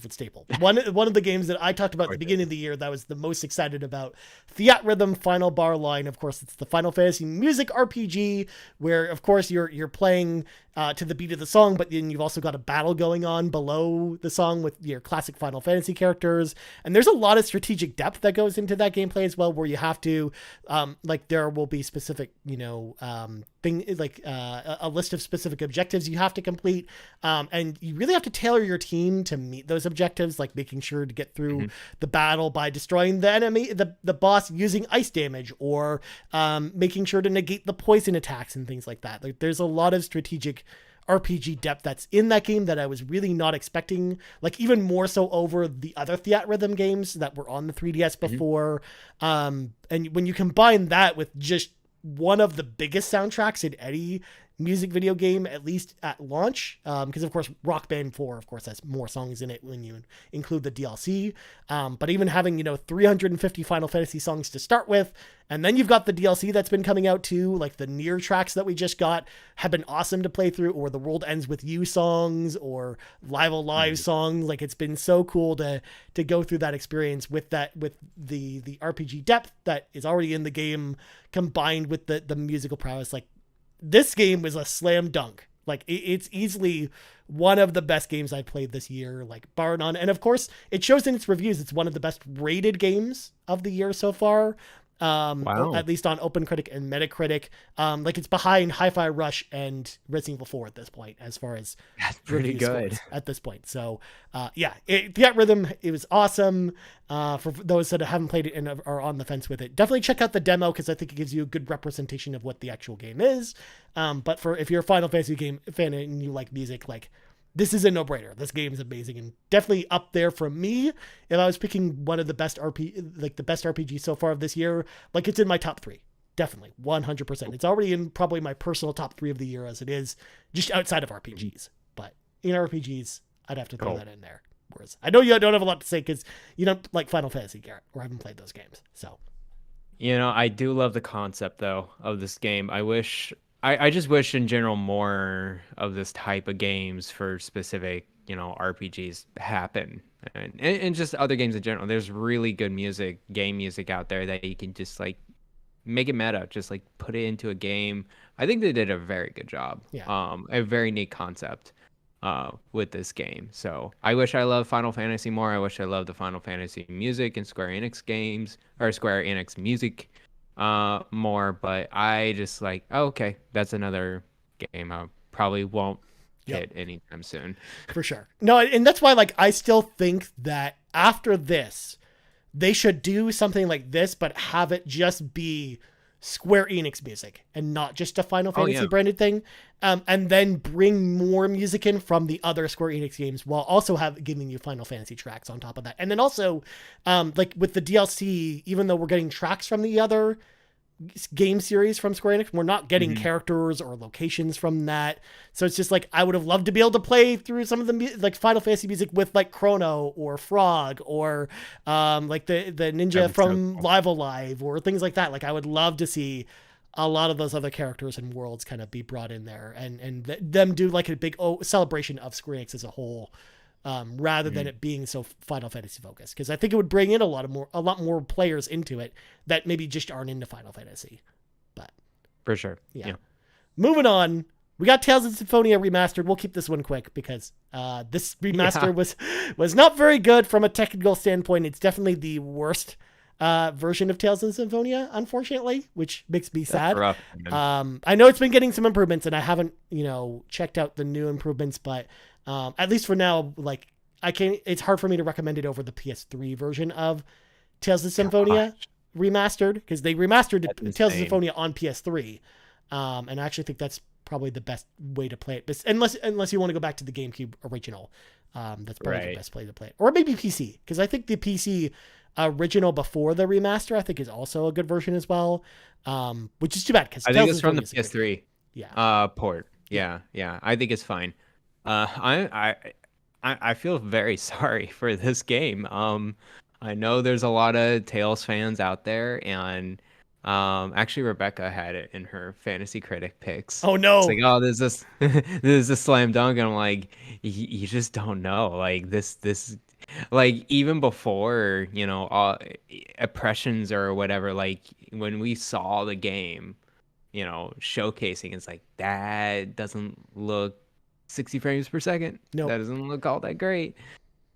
[SPEAKER 1] staple. One of the games that I talked about at the beginning of the year that I was the most excited about, Theatrhythm Final Bar Line. Of course, it's the Final Fantasy music RPG where, of course, you're playing to the beat of the song, but then you've also got a battle going on below the song with your classic Final Fantasy characters. And there's a lot of strategic depth that goes into that gameplay as well, where you have to, there will be specific, a list of specific objectives you have to complete. And you really have to tailor your team to meet those objectives, like making sure to get through the battle by destroying the enemy, the boss using ice damage, or making sure to negate the poison attacks and things like that. There's a lot of strategic RPG depth that's in that game that I was really not expecting, even more so over the other Theatrhythm games that were on the 3DS before. And when you combine that with just one of the biggest soundtracks in any music video game, at least at launch, because of course Rock Band 4 of course has more songs in it when you include the DLC, but even having 350 Final Fantasy songs to start with, and then you've got the DLC that's been coming out too, the Nier tracks that we just got have been awesome to play through, or the World Ends With You songs, or Live Alive songs. It's been so cool to go through that experience with the RPG depth that is already in the game, combined with the musical prowess. This game was a slam dunk. It's easily one of the best games I've played this year, bar none. And of course, it shows in its reviews. It's one of the best rated games of the year so far.
[SPEAKER 2] Wow.
[SPEAKER 1] at least on OpenCritic and Metacritic. Like it's behind Hi-Fi Rush and Resident Evil 4 at this point, as far as
[SPEAKER 2] That's pretty
[SPEAKER 1] review
[SPEAKER 2] good.
[SPEAKER 1] scores at this point. So Fiat Rhythm, it was awesome. For those that haven't played it and are on the fence with it, definitely check out the demo because I think it gives you a good representation of what the actual game is. But if you're a Final Fantasy game fan and you like music, like this is a no-brainer. This game is amazing and definitely up there for me. If I was picking one of the best the best RPG so far of this year, like it's in my top 3. Definitely 100%. It's already in probably my personal top 3 of the year as it is, just outside of RPGs. But in RPGs, I'd have to throw that in there. Whereas I know you don't have a lot to say because you don't like Final Fantasy, Garrett, or haven't played those games. So,
[SPEAKER 2] I do love the concept though of this game. I just wish in general more of this type of games for specific, RPGs happen. And just other games in general. There's really good game music out there that you can just like make it meta, just like put it into a game. I think they did a very good job.
[SPEAKER 1] yeah.
[SPEAKER 2] A very neat concept with this game. So I wish I loved Final Fantasy more. I wish I loved the Final Fantasy music and Square Enix games or Square Enix music more, but I just like, oh, okay, that's another game I probably won't hit anytime soon.
[SPEAKER 1] For sure. No, and that's why like I still think that after this, they should do something like this, but have it just be Square Enix music and not just a Final Fantasy branded thing. And then bring more music in from the other Square Enix games while also giving you Final Fantasy tracks on top of that. And then also, like with the DLC, even though we're getting tracks from the other game series from Square Enix, we're not getting characters or locations from that. So it's just like I would have loved to be able to play through some of the like Final Fantasy music with like Chrono or Frog or like the ninja from Live Alive or things like that. Like I would love to see a lot of those other characters and worlds kind of be brought in there and them do like a big celebration of Square Enix as a whole. Rather than it being so Final Fantasy focused, because I think it would bring in a lot more players into it that maybe just aren't into Final Fantasy. But
[SPEAKER 2] for sure,
[SPEAKER 1] yeah. Moving on, we got Tales of Symphonia remastered. We'll keep this one quick because this remaster was not very good from a technical standpoint. It's definitely the worst version of Tales of Symphonia, unfortunately, which makes me sad.
[SPEAKER 2] Rough,
[SPEAKER 1] I know it's been getting some improvements, and I haven't checked out the new improvements, but. At least for now, like it's hard for me to recommend it over the PS3 version of Tales of Symphonia remastered because they remastered Tales of Symphonia on PS3. And I actually think that's probably the best way to play it. But unless you want to go back to the GameCube original, that's probably the best way to play it. Or maybe PC, because I think the PC original before the remaster, I think is also a good version as well. Which is too bad because
[SPEAKER 2] I think it's from the PS3 port.
[SPEAKER 1] Yeah.
[SPEAKER 2] I think it's fine. I feel very sorry for this game. I know there's a lot of Tales fans out there, and actually Rebecca had it in her fantasy critic picks.
[SPEAKER 1] Oh no!
[SPEAKER 2] It's like, oh, this is a slam dunk, and I'm like, you just don't know. Like this, like even before impressions or whatever. Like when we saw the game, showcasing, it's like that doesn't look 60 frames per second.
[SPEAKER 1] Nope.
[SPEAKER 2] That doesn't look all that great.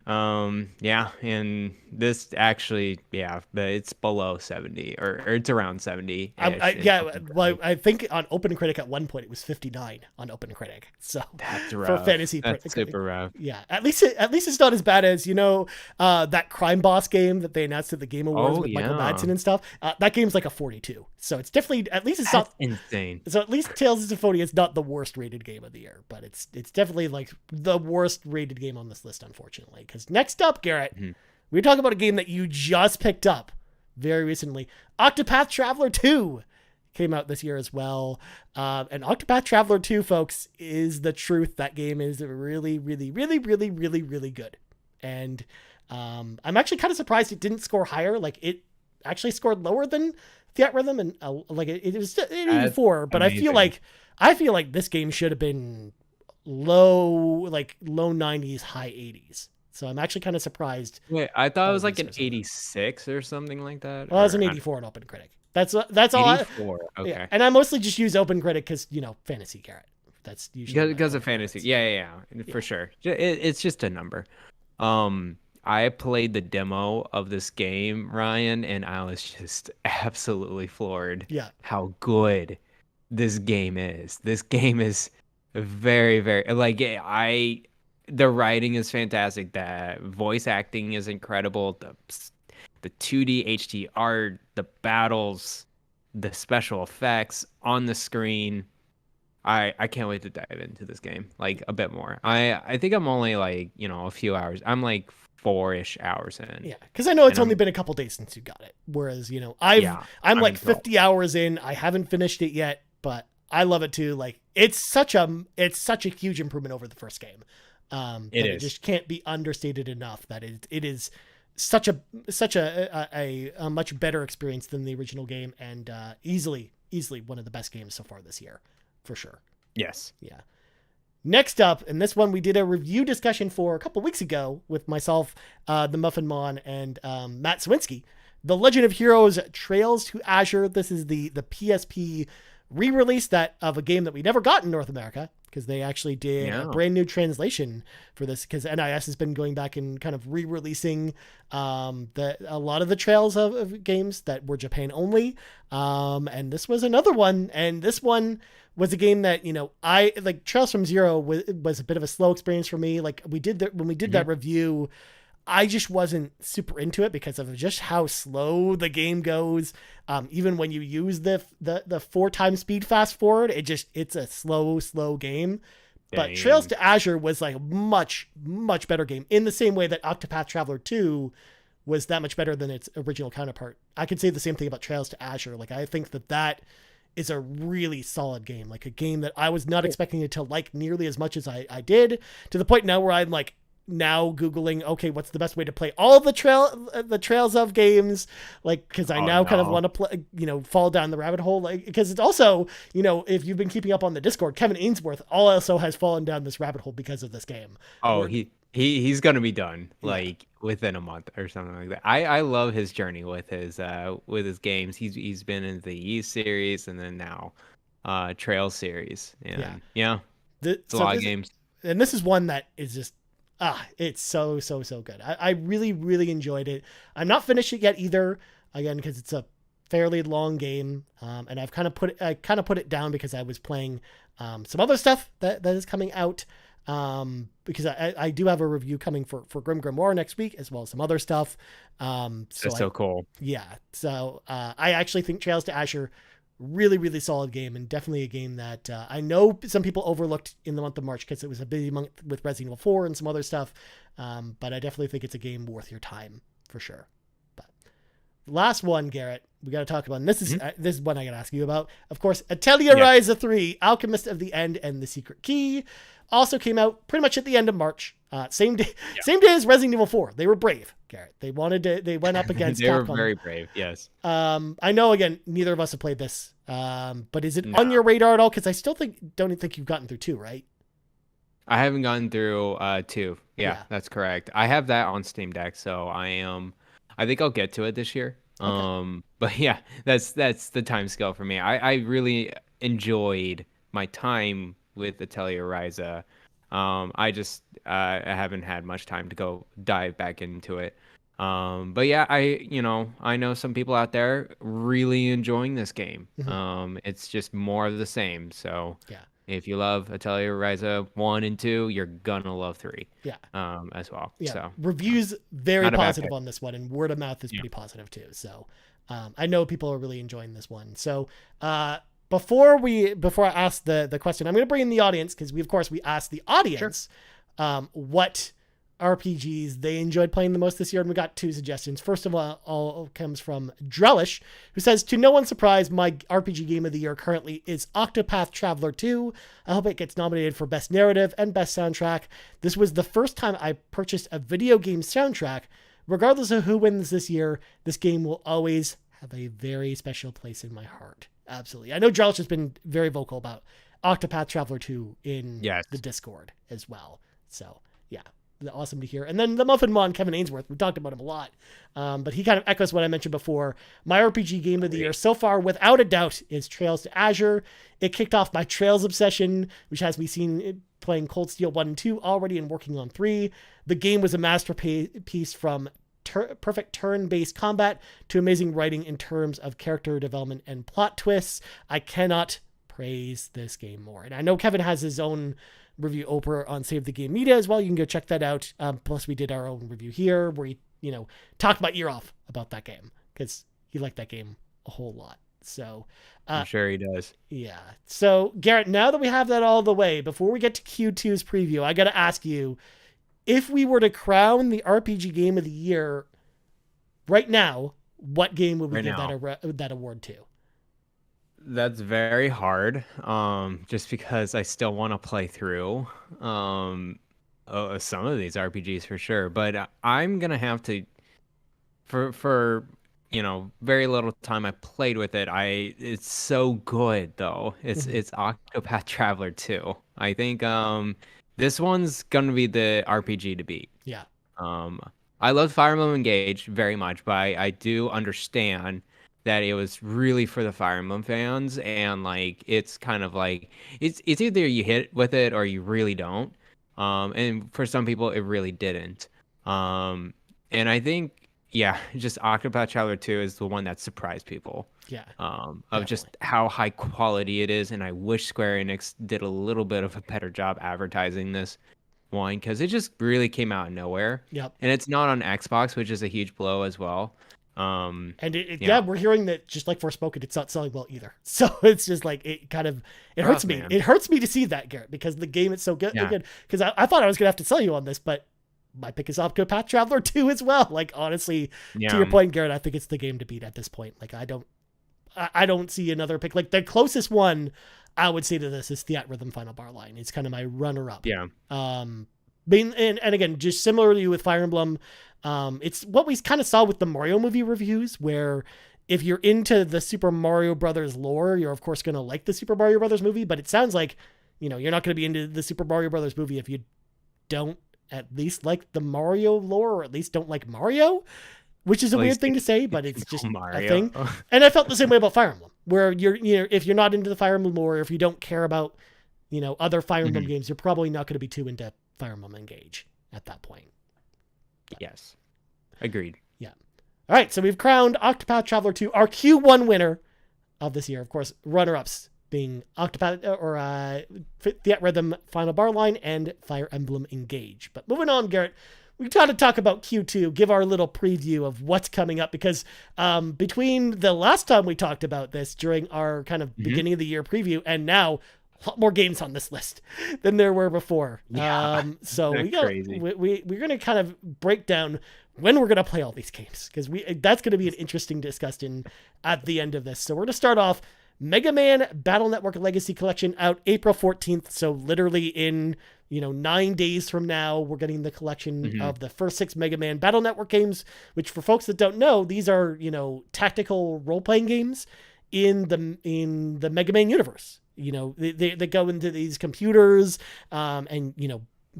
[SPEAKER 2] And this actually, but it's below 70 or it's around 70.
[SPEAKER 1] I think on OpenCritic at one point it was 59 on OpenCritic. So
[SPEAKER 2] that's rough.
[SPEAKER 1] For fantasy,
[SPEAKER 2] that's super rough.
[SPEAKER 1] Yeah, at least it's not as bad as that crime boss game that they announced at the Game Awards with Michael Madsen and stuff. That game's like a 42. So it's definitely that's not
[SPEAKER 2] insane.
[SPEAKER 1] So at least Tales of Symphonia is not the worst rated game of the year, but it's definitely like the worst rated game on this list, unfortunately. Because next up, Garrett, we're talking about a game that you just picked up very recently. Octopath Traveler 2 came out this year as well. And Octopath Traveler 2, folks, is the truth. That game is really, really, really, really, really, really good. And I'm actually kind of surprised it didn't score higher. Like it actually scored lower than Fiat Rhythm, and like it was 84. But amazing. I feel like this game should have been low 90s, high 80s. So I'm actually kind of surprised.
[SPEAKER 2] Wait, I thought it was like an 86 or something like that.
[SPEAKER 1] Well, it was an 84 on OpenCritic. That's all.
[SPEAKER 2] 84. Okay.
[SPEAKER 1] Yeah. And I mostly just use OpenCritic because fantasy, Garrett. That's usually
[SPEAKER 2] because of fantasy. Yeah, for sure. It's just a number. I played the demo of this game, Ryan, and I was just absolutely floored
[SPEAKER 1] Yeah.
[SPEAKER 2] how good this game is. This game is very, very like the writing is fantastic. The voice acting is incredible. The 2D HD art, the battles, the special effects on the screen. I can't wait to dive into this game like a bit more. I think I'm only like, a few hours. I'm like 4-ish hours in.
[SPEAKER 1] Yeah, because I know it's
[SPEAKER 2] And
[SPEAKER 1] only
[SPEAKER 2] I'm
[SPEAKER 1] been a couple days since you got it. Whereas,
[SPEAKER 2] yeah,
[SPEAKER 1] I'm like
[SPEAKER 2] enthralled.
[SPEAKER 1] 50 hours in. I haven't finished it yet, but I love it too. Like it's such a huge improvement over the first game.
[SPEAKER 2] It
[SPEAKER 1] That it
[SPEAKER 2] is.
[SPEAKER 1] just can't be understated enough that it is such a much better experience than the original game, and easily one of the best games so far this year, for sure.
[SPEAKER 2] Yes.
[SPEAKER 1] Yeah. Next up, and this one we did a review discussion for a couple weeks ago with myself, the Muffin Mon, and Matt Swinsky. The Legend of Heroes Trails to Azure. This is the PSP re-release of a game that we never got in North America, because they actually did a brand new translation for this, because NIS has been going back and kind of re-releasing a lot of the Trails of games that were Japan only. And this was another one, and this one was a game that, I like. Trails from Zero was a bit of a slow experience for me. Like when we did that review, I just wasn't super into it because of just how slow the game goes. Even when you use the 4x speed fast forward, it's a slow game. Dang. But Trails to Azure was like a much better game, in the same way that Octopath Traveler 2 was that much better than its original counterpart. I could say the same thing about Trails to Azure. Like, I think that is a really solid game, like a game that I was not expecting it to like nearly as much as I did, to the point now where I'm like now Googling, okay, what's the best way to play all the Trails of games? Like, cause I kind of want to play, fall down the rabbit hole. Like, cause it's also, if you've been keeping up on the Discord, Kevin Ainsworth also has fallen down this rabbit hole because of this game.
[SPEAKER 2] Oh, he's going to be done like within a month or something like that. I love his journey with his games. He's been in the East series, and then now Trail series. And it's a lot of games.
[SPEAKER 1] And this is one that is just, it's so good. I really enjoyed it. I'm not finished it yet either, again, because it's a fairly long game. And I've kind of put it down because I was playing some other stuff that is coming out. Because I do have a review coming for Grim Grimoire next week, as well as some other stuff.
[SPEAKER 2] That's so cool.
[SPEAKER 1] Yeah. So I actually think Trails to Azure, really solid game, and definitely a game that I know some people overlooked in the month of March because it was a busy month with Resident Evil 4 and some other stuff. But I definitely think it's a game worth your time for sure. But last one, Garrett, we got to talk about, and this is one I got to ask you about. Of course, Atelier Ryza 3, Alchemist of the End and the Secret Key, also came out pretty much at the end of March. Same day as Resident Evil 4. They were brave, Garrett. They went up against
[SPEAKER 2] they
[SPEAKER 1] Capcom.
[SPEAKER 2] were very brave, yes.
[SPEAKER 1] I know, again, neither of us have played this. But is it on your radar at all? Because I still don't think you've gotten through 2, right?
[SPEAKER 2] I haven't gotten through 2. Yeah, that's correct. I have that on Steam Deck, so I think I'll get to it this year. Okay. But yeah, that's the time scale for me. I really enjoyed my time with Atelier Ryza. I haven't had much time to go dive back into it. But yeah, I know some people out there really enjoying this game. It's just more of the same. So
[SPEAKER 1] yeah,
[SPEAKER 2] if you love Atelier Ryza 1 and 2, you're gonna love 3.
[SPEAKER 1] Yeah.
[SPEAKER 2] As well.
[SPEAKER 1] Yeah.
[SPEAKER 2] So
[SPEAKER 1] reviews very positive on this one, and word of mouth is pretty positive too. So I know people are really enjoying this one. So before I ask the question, I'm going to bring in the audience, because we asked the audience what RPGs they enjoyed playing the most this year, and we got 2 suggestions. First of all comes from Drellish, who says, to no one's surprise, my RPG game of the year currently is Octopath Traveler 2. I hope it gets nominated for Best Narrative and Best Soundtrack. This was the first time I purchased a video game soundtrack. Regardless of who wins this year, this game will always have a very special place in my heart. Absolutely. I know Drellish has been very vocal about Octopath Traveler 2 in the Discord as well. So yeah, awesome to hear. And then the Muffin Mon, Kevin Ainsworth, we talked about him a lot. But he kind of echoes what I mentioned before. My RPG game of the year so far, without a doubt, is Trails to Azure. It kicked off my Trails obsession, which has me seen playing Cold Steel 1 and 2 already and working on 3. The game was a masterpiece from perfect turn-based combat to amazing writing in terms of character development and plot twists. I cannot praise this game more. And I know Kevin has his own review over on Save the Game Media as well. You can go check that out. Plus we did our own review here where he, talked my ear off about that game because he liked that game a whole lot. So
[SPEAKER 2] I'm sure he does.
[SPEAKER 1] Yeah. So Garrett, now that we have that all the way, before we get to Q2's preview, I got to ask you, if we were to crown the RPG game of the year right now, what game would we give that award to?
[SPEAKER 2] That's very hard. Just because I still want to play through some of these RPGs for sure. But I'm gonna have to, for very little time I played with it. It's so good though. It's Octopath Traveler 2. I think this one's gonna be the RPG to beat.
[SPEAKER 1] Yeah.
[SPEAKER 2] I love Fire Emblem Engage very much, but I do understand that it was really for the Fire Emblem fans, and like it's kind of like it's either you hit with it or you really don't. And for some people it really didn't. And I think just Octopath Traveler 2 is the one that surprised people.
[SPEAKER 1] Yeah.
[SPEAKER 2] Of just how high quality it is, and I wish Square Enix did a little bit of a better job advertising this one because it just really came out of nowhere.
[SPEAKER 1] Yep.
[SPEAKER 2] And it's not on Xbox, which is a huge blow as well.
[SPEAKER 1] And we're hearing that just like Forspoken, it's not selling well either. So it's just like it hurts me. Man. It hurts me to see that, Garrett, because the game is so good. Because I thought I was gonna have to sell you on this, but my pick is Octopath Traveler 2 as well. Like honestly, to your point, Garrett, I think it's the game to beat at this point. Like I don't see another pick. Like the closest one I would say to this is Theatrhythm Final Bar Line. It's kind of my runner up.
[SPEAKER 2] Yeah.
[SPEAKER 1] And again, just similarly with Fire Emblem, it's what we kind of saw with the Mario movie reviews, where if you're into the Super Mario Brothers lore, you're of course going to like the Super Mario Brothers movie, but it sounds like, you're not going to be into the Super Mario Brothers movie if you don't at least like the Mario lore, or at least don't like Mario, which is a weird thing to say, but it's just a thing. And I felt the same way about Fire Emblem, where if you're not into the Fire Emblem lore, or if you don't care about, other Fire Emblem games, you're probably not going to be too into Fire Emblem Engage at that point.
[SPEAKER 2] Yes. Agreed. Yeah.
[SPEAKER 1] All right. So we've crowned Octopath Traveler 2 our Q1 winner of this year. Of course, runner-ups being Theatrhythm Final Bar Line and Fire Emblem Engage. But moving on, Garrett, we got to talk about Q2, give our little preview of what's coming up, because between the last time we talked about this during our kind of beginning of the year preview and now, a lot more games on this list than there were before. So we're going to kind of break down when we're going to play all these games, because that's going to be an interesting discussion at the end of this. So we're going to start off Mega Man Battle Network Legacy Collection out April 14th. So literally in 9 days from now, we're getting the collection of the first 6 Mega Man Battle Network games, which for folks that don't know, these are, tactical role-playing games in the Mega Man universe. They go into these computers and,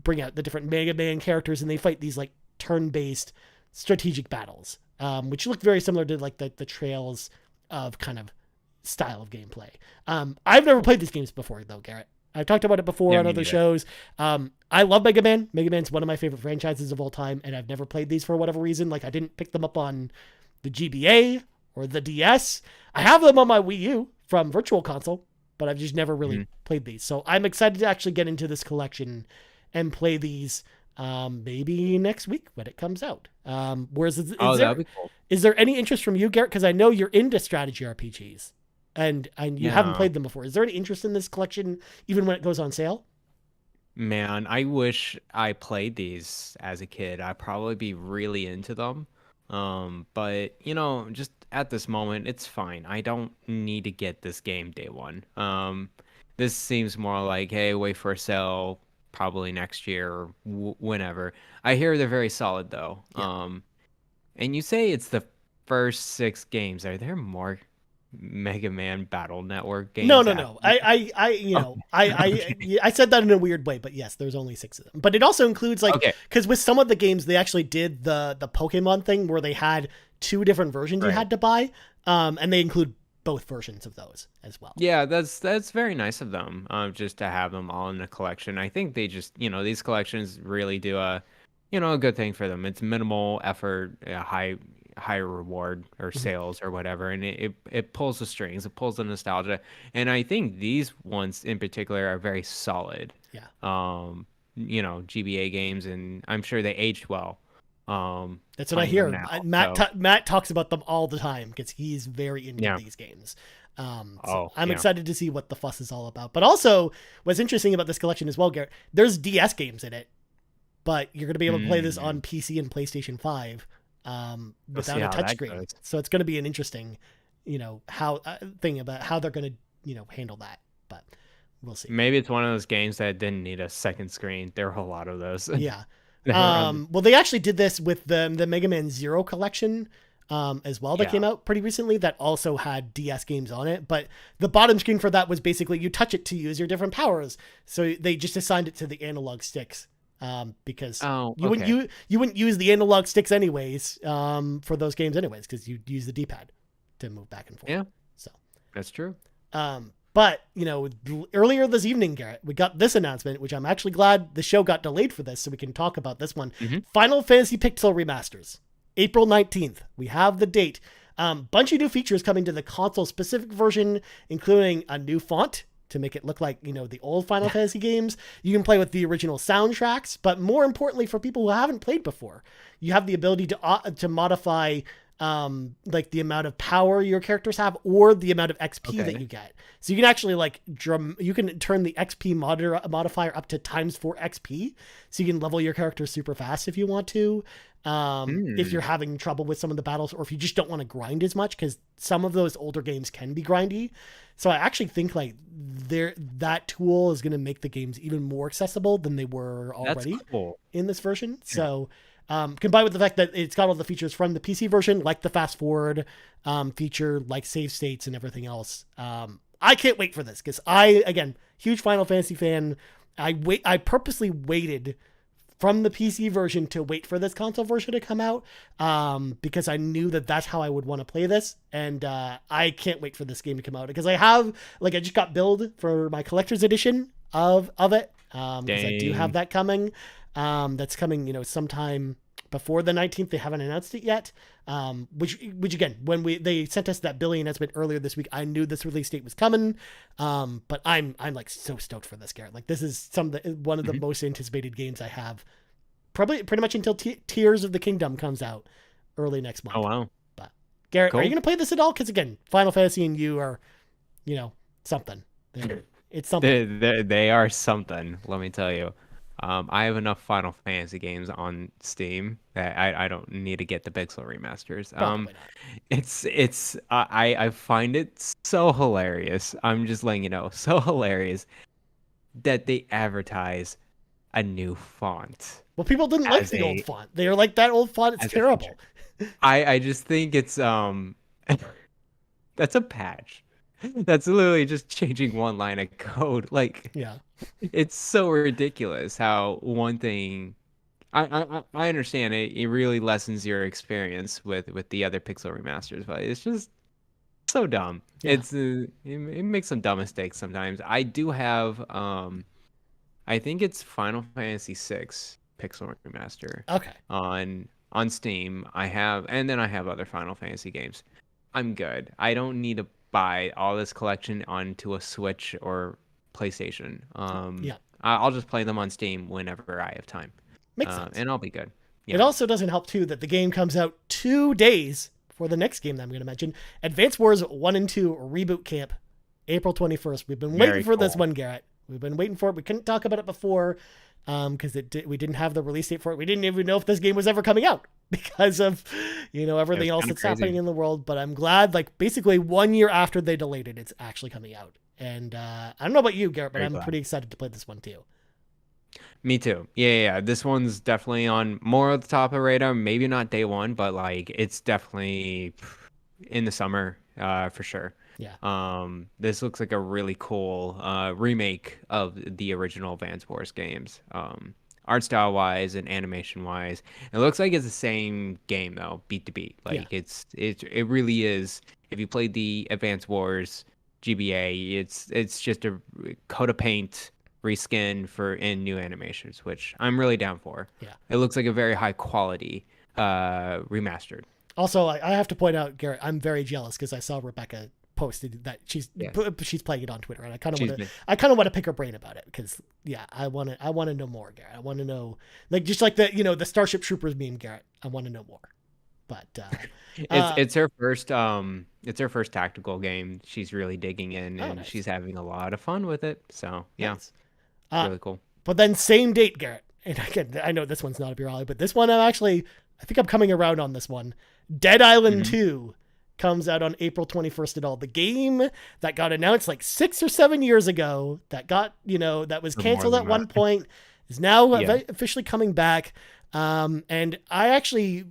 [SPEAKER 1] bring out the different Mega Man characters, and they fight these like turn-based strategic battles, which look very similar to like the Trails of kind of style of gameplay. I've never played these games before though, Garrett. I've talked about it before on other shows. I love Mega Man. Mega Man's one of my favorite franchises of all time, and I've never played these for whatever reason. Like I didn't pick them up on the GBA or the DS. I have them on my Wii U from Virtual Console, but I've just never really played these. So I'm excited to actually get into this collection and play these maybe next week when it comes out. That'd be cool. Is there any interest from you, Garrett? Because I know you're into strategy RPGs. And you haven't played them before. Is there any interest in this collection, even when it goes on sale?
[SPEAKER 2] Man, I wish I played these as a kid. I'd probably be really into them. But, just at this moment, it's fine. I don't need to get this game day one. This seems more like, hey, wait for a sale probably next year or whenever. I hear they're very solid, though. Yeah. And you say it's the first 6 games. Are there more Mega Man Battle Network
[SPEAKER 1] No,
[SPEAKER 2] games
[SPEAKER 1] no,
[SPEAKER 2] after
[SPEAKER 1] no.
[SPEAKER 2] that? Oh, okay.
[SPEAKER 1] I said that in a weird way, but yes, there's only 6 of them. But it also includes like,
[SPEAKER 2] Okay,
[SPEAKER 1] because with some of the games they actually did the Pokemon thing where they had 2 different versions you
[SPEAKER 2] right.
[SPEAKER 1] had to buy, and they include both versions of those as well.
[SPEAKER 2] Yeah, that's very nice of them. Just to have them all in a collection. I think they just, these collections really do a good thing for them. It's minimal effort, high reward or
[SPEAKER 1] Mhm.
[SPEAKER 2] sales or whatever, and it pulls the strings, it pulls the nostalgia, and I think these ones in particular are very solid.
[SPEAKER 1] Yeah.
[SPEAKER 2] GBA games, and I'm sure they aged well.
[SPEAKER 1] That's what I
[SPEAKER 2] Playing them
[SPEAKER 1] hear.
[SPEAKER 2] now,
[SPEAKER 1] Matt
[SPEAKER 2] so
[SPEAKER 1] Matt talks about them all the time because he's very into
[SPEAKER 2] yeah.
[SPEAKER 1] these games. So
[SPEAKER 2] Oh
[SPEAKER 1] I'm
[SPEAKER 2] yeah.
[SPEAKER 1] excited to see what the fuss is all about. But also, what's interesting about this collection as well, Garrett, there's DS games in it, but you're going to be able to play this
[SPEAKER 2] Mm.
[SPEAKER 1] on PC and PlayStation 5
[SPEAKER 2] We'll see
[SPEAKER 1] without a
[SPEAKER 2] how that
[SPEAKER 1] touchscreen.
[SPEAKER 2] goes.
[SPEAKER 1] So it's going to be an interesting, how thing about how they're going to, handle that. But we'll see.
[SPEAKER 2] Maybe it's one of those games that didn't need a second screen. There were a lot of those
[SPEAKER 1] Yeah.
[SPEAKER 2] that were on.
[SPEAKER 1] Well, they actually did this with the Mega Man Zero collection as well that
[SPEAKER 2] Yeah.
[SPEAKER 1] came out pretty recently that also had DS games on it. But the bottom screen for that was basically you touch it to use your different powers. So they just assigned it to the analog sticks because
[SPEAKER 2] Oh,
[SPEAKER 1] you wouldn't
[SPEAKER 2] okay.
[SPEAKER 1] you wouldn't use the analog sticks anyways for those games anyways because you'd use the D-pad to move back and forth.
[SPEAKER 2] Yeah,
[SPEAKER 1] So.
[SPEAKER 2] that's true.
[SPEAKER 1] But, earlier this evening, Garrett, we got this announcement, which I'm actually glad the show got delayed for this so we can talk about this one.
[SPEAKER 2] Hmm.
[SPEAKER 1] Final Fantasy Pixel Remasters, April 19th. We have the date. Bunch of new features coming to the console-specific version, including a new font to make it look like, the old Final Fantasy games. You can play with the original soundtracks, but more importantly, for people who haven't played before, you have the ability to modify like the amount of power your characters have or the amount of XP that
[SPEAKER 2] Okay.
[SPEAKER 1] you get. So you can actually you can turn the XP modifier up to ×4 XP. So you can level your character super fast if you want to. If you're
[SPEAKER 2] Mm,
[SPEAKER 1] having trouble with some of the battles or if you just don't want to grind as much because some of those older games can be grindy. So I actually think like that tool is going to make the games even more accessible than they were
[SPEAKER 2] that's
[SPEAKER 1] already
[SPEAKER 2] cool.
[SPEAKER 1] in this version.
[SPEAKER 2] Yeah.
[SPEAKER 1] So combined with the fact that it's got all the features from the PC version, like the fast forward feature, like save states and everything else. I can't wait for this because again, huge Final Fantasy fan. I purposely waited from the PC version to wait for this console version to come out because I knew that that's how I would want to play this. And I can't wait for this game to come out because I just got billed for my collector's edition of it because I do have
[SPEAKER 2] Dang.
[SPEAKER 1] that coming. That's coming, sometime before the 19th. They haven't announced it yet. Which again, when they sent us that billing announcement earlier this week, I knew this release date was coming. But I'm like so stoked for this, Garrett. Like this is one of the
[SPEAKER 2] Mhm.
[SPEAKER 1] most anticipated games I have, probably pretty much until Tears of the Kingdom comes out early next
[SPEAKER 2] Oh
[SPEAKER 1] month.
[SPEAKER 2] wow.
[SPEAKER 1] But Garrett, are you
[SPEAKER 2] Cool.
[SPEAKER 1] gonna play this at all? Because again, Final Fantasy and you are, something. It's something.
[SPEAKER 2] They are something, let me tell you. I have enough Final Fantasy games on Steam that I don't need to get the Pixel remasters.
[SPEAKER 1] Probably not.
[SPEAKER 2] I find it so hilarious. I'm just letting you know, so hilarious that they advertise a new font
[SPEAKER 1] Well, people didn't like
[SPEAKER 2] as
[SPEAKER 1] the old
[SPEAKER 2] a
[SPEAKER 1] font. They were like, that old font, it's
[SPEAKER 2] as a
[SPEAKER 1] terrible.
[SPEAKER 2] feature. I just think it's that's a patch. That's literally just changing one line of code. Like
[SPEAKER 1] Yeah.
[SPEAKER 2] it's so ridiculous how one thing. I understand it. It really lessens your experience with the other Pixel remasters, but it's just so dumb.
[SPEAKER 1] Yeah.
[SPEAKER 2] It makes some dumb mistakes sometimes. I do have I think it's Final Fantasy VI Pixel remaster
[SPEAKER 1] Okay.
[SPEAKER 2] on Steam. And then I have other Final Fantasy games. I'm good. I don't need to buy all this collection onto a Switch or PlayStation.
[SPEAKER 1] Yeah.
[SPEAKER 2] I'll just play them on Steam whenever I have time,
[SPEAKER 1] Makes sense.
[SPEAKER 2] and I'll be good.
[SPEAKER 1] It
[SPEAKER 2] Yeah,
[SPEAKER 1] also doesn't help, too, that the game comes out 2 days before the next game that I'm going to mention. Advance Wars 1 and 2 Reboot Camp, April 21st. We've been waiting
[SPEAKER 2] very
[SPEAKER 1] for this
[SPEAKER 2] cool.
[SPEAKER 1] one, Garrett. We've been waiting for it. We couldn't talk about it before because we didn't have the release date for it. We didn't even know if this game was ever coming out because of,
[SPEAKER 2] It
[SPEAKER 1] everything
[SPEAKER 2] was
[SPEAKER 1] else
[SPEAKER 2] kind of
[SPEAKER 1] that's happening
[SPEAKER 2] crazy.
[SPEAKER 1] in the world. But I'm glad, like, basically 1 year after they delayed it, it's actually coming out. And I don't know about you, Garrett, but
[SPEAKER 2] Very
[SPEAKER 1] I'm
[SPEAKER 2] glad.
[SPEAKER 1] pretty excited to play this one, too.
[SPEAKER 2] Me too. Yeah. This one's definitely on more of the top of the radar. Maybe not day one, but like it's definitely in the summer, for sure.
[SPEAKER 1] Yeah.
[SPEAKER 2] This looks like a really cool remake of the original Advance Wars games. Art style wise and animation wise, it looks like it's the same game though, beat to beat.
[SPEAKER 1] Yeah.
[SPEAKER 2] Like it really is. If you played the Advance Wars GBA, it's just a coat of paint reskin for in new animations, which I'm really down for.
[SPEAKER 1] Yeah.
[SPEAKER 2] It looks like a very high quality remastered.
[SPEAKER 1] Also, I have to point out, Garrett, I'm very jealous because I saw Rebecca posted that
[SPEAKER 2] Yeah,
[SPEAKER 1] she's playing it on Twitter, and
[SPEAKER 2] she's been
[SPEAKER 1] I want to pick her brain about it because yeah, I want to know more, Garrett. I want to know, like, just like the Starship Troopers meme, Garrett. I want to know more. But
[SPEAKER 2] it's her first tactical game. She's really digging in
[SPEAKER 1] oh,
[SPEAKER 2] and
[SPEAKER 1] nice,
[SPEAKER 2] she's having a lot of fun with it. So yeah,
[SPEAKER 1] nice.
[SPEAKER 2] it's
[SPEAKER 1] Uh,
[SPEAKER 2] really cool.
[SPEAKER 1] but then same date, Garrett. And again, I know this one's not up your alley, but this one I think I'm coming around on this one. Dead Island
[SPEAKER 2] Hmm.
[SPEAKER 1] 2 comes out on April 21st at all. The game that got announced like 6 or 7 years ago, that was
[SPEAKER 2] Or more
[SPEAKER 1] canceled at
[SPEAKER 2] than
[SPEAKER 1] one
[SPEAKER 2] that.
[SPEAKER 1] point, is now
[SPEAKER 2] Yeah.
[SPEAKER 1] officially coming back. And I actually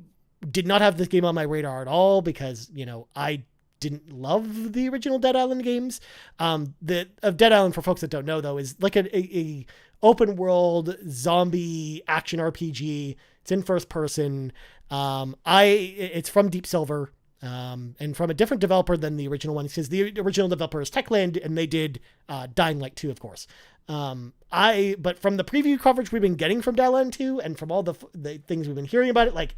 [SPEAKER 1] did not have this game on my radar at all because, I didn't love the original Dead Island games. The of Dead Island, for folks that don't know, though, is like a open world zombie action RPG. It's in first person. It's from Deep Silver, and from a different developer than the original one, because the original developer is Techland, and they did Dying Light 2, of course. But from the preview coverage we've been getting from Dead Island 2, and from all the things we've been hearing about it, like,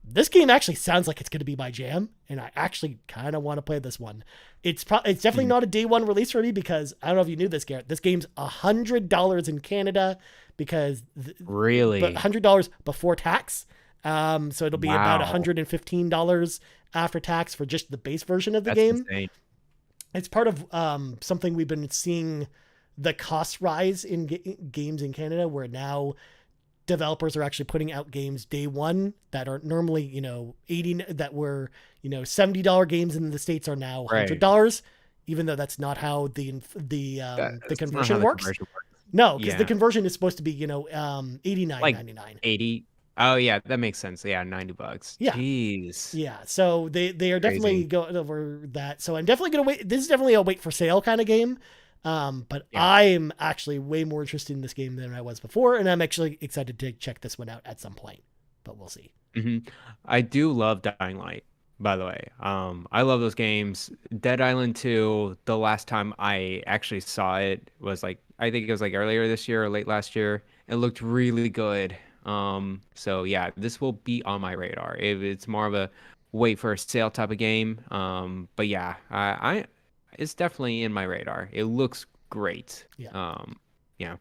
[SPEAKER 1] this game actually sounds like it's going to be my jam, and I actually kind of want to play this one. It's definitely
[SPEAKER 2] Mhm.
[SPEAKER 1] not a day one release for me because I don't know if you knew this, Garrett. This game's $100 in Canada because, but
[SPEAKER 2] Really?
[SPEAKER 1] $100 before tax. So it'll be about
[SPEAKER 2] Wow.
[SPEAKER 1] $115 after tax for just the base version of the
[SPEAKER 2] That's
[SPEAKER 1] game.
[SPEAKER 2] insane.
[SPEAKER 1] It's part of something we've been seeing, the cost rise in games in Canada, where now developers are actually putting out games day one that are normally, 80, that were, $70 games in the States are now
[SPEAKER 2] Right.
[SPEAKER 1] $100, even though that's not how the
[SPEAKER 2] That's not how
[SPEAKER 1] conversion
[SPEAKER 2] the
[SPEAKER 1] works.
[SPEAKER 2] conversion works.
[SPEAKER 1] No, because the
[SPEAKER 2] Yeah.
[SPEAKER 1] conversion is supposed to be,
[SPEAKER 2] Like
[SPEAKER 1] 89.99.
[SPEAKER 2] 80. Oh yeah, that makes sense. Yeah, $90.
[SPEAKER 1] Yeah.
[SPEAKER 2] Jeez.
[SPEAKER 1] Yeah. So they are definitely
[SPEAKER 2] Crazy.
[SPEAKER 1] going over that. So I'm definitely going to wait. This is definitely a wait for sale kind of game. But
[SPEAKER 2] Yeah.
[SPEAKER 1] I'm actually way more interested in this game than I was before. And I'm actually excited to check this one out at some point, but we'll see.
[SPEAKER 2] Hmm. I do love Dying Light, by the way. I love those games. Dead Island 2, the last time I actually saw it was like, I think it was like earlier this year or late last year. It looked really good. So yeah, this will be on my radar. It's more of a wait for a sale type of game. But yeah, it's definitely in my radar. It looks great.
[SPEAKER 1] Yeah.
[SPEAKER 2] Yeah.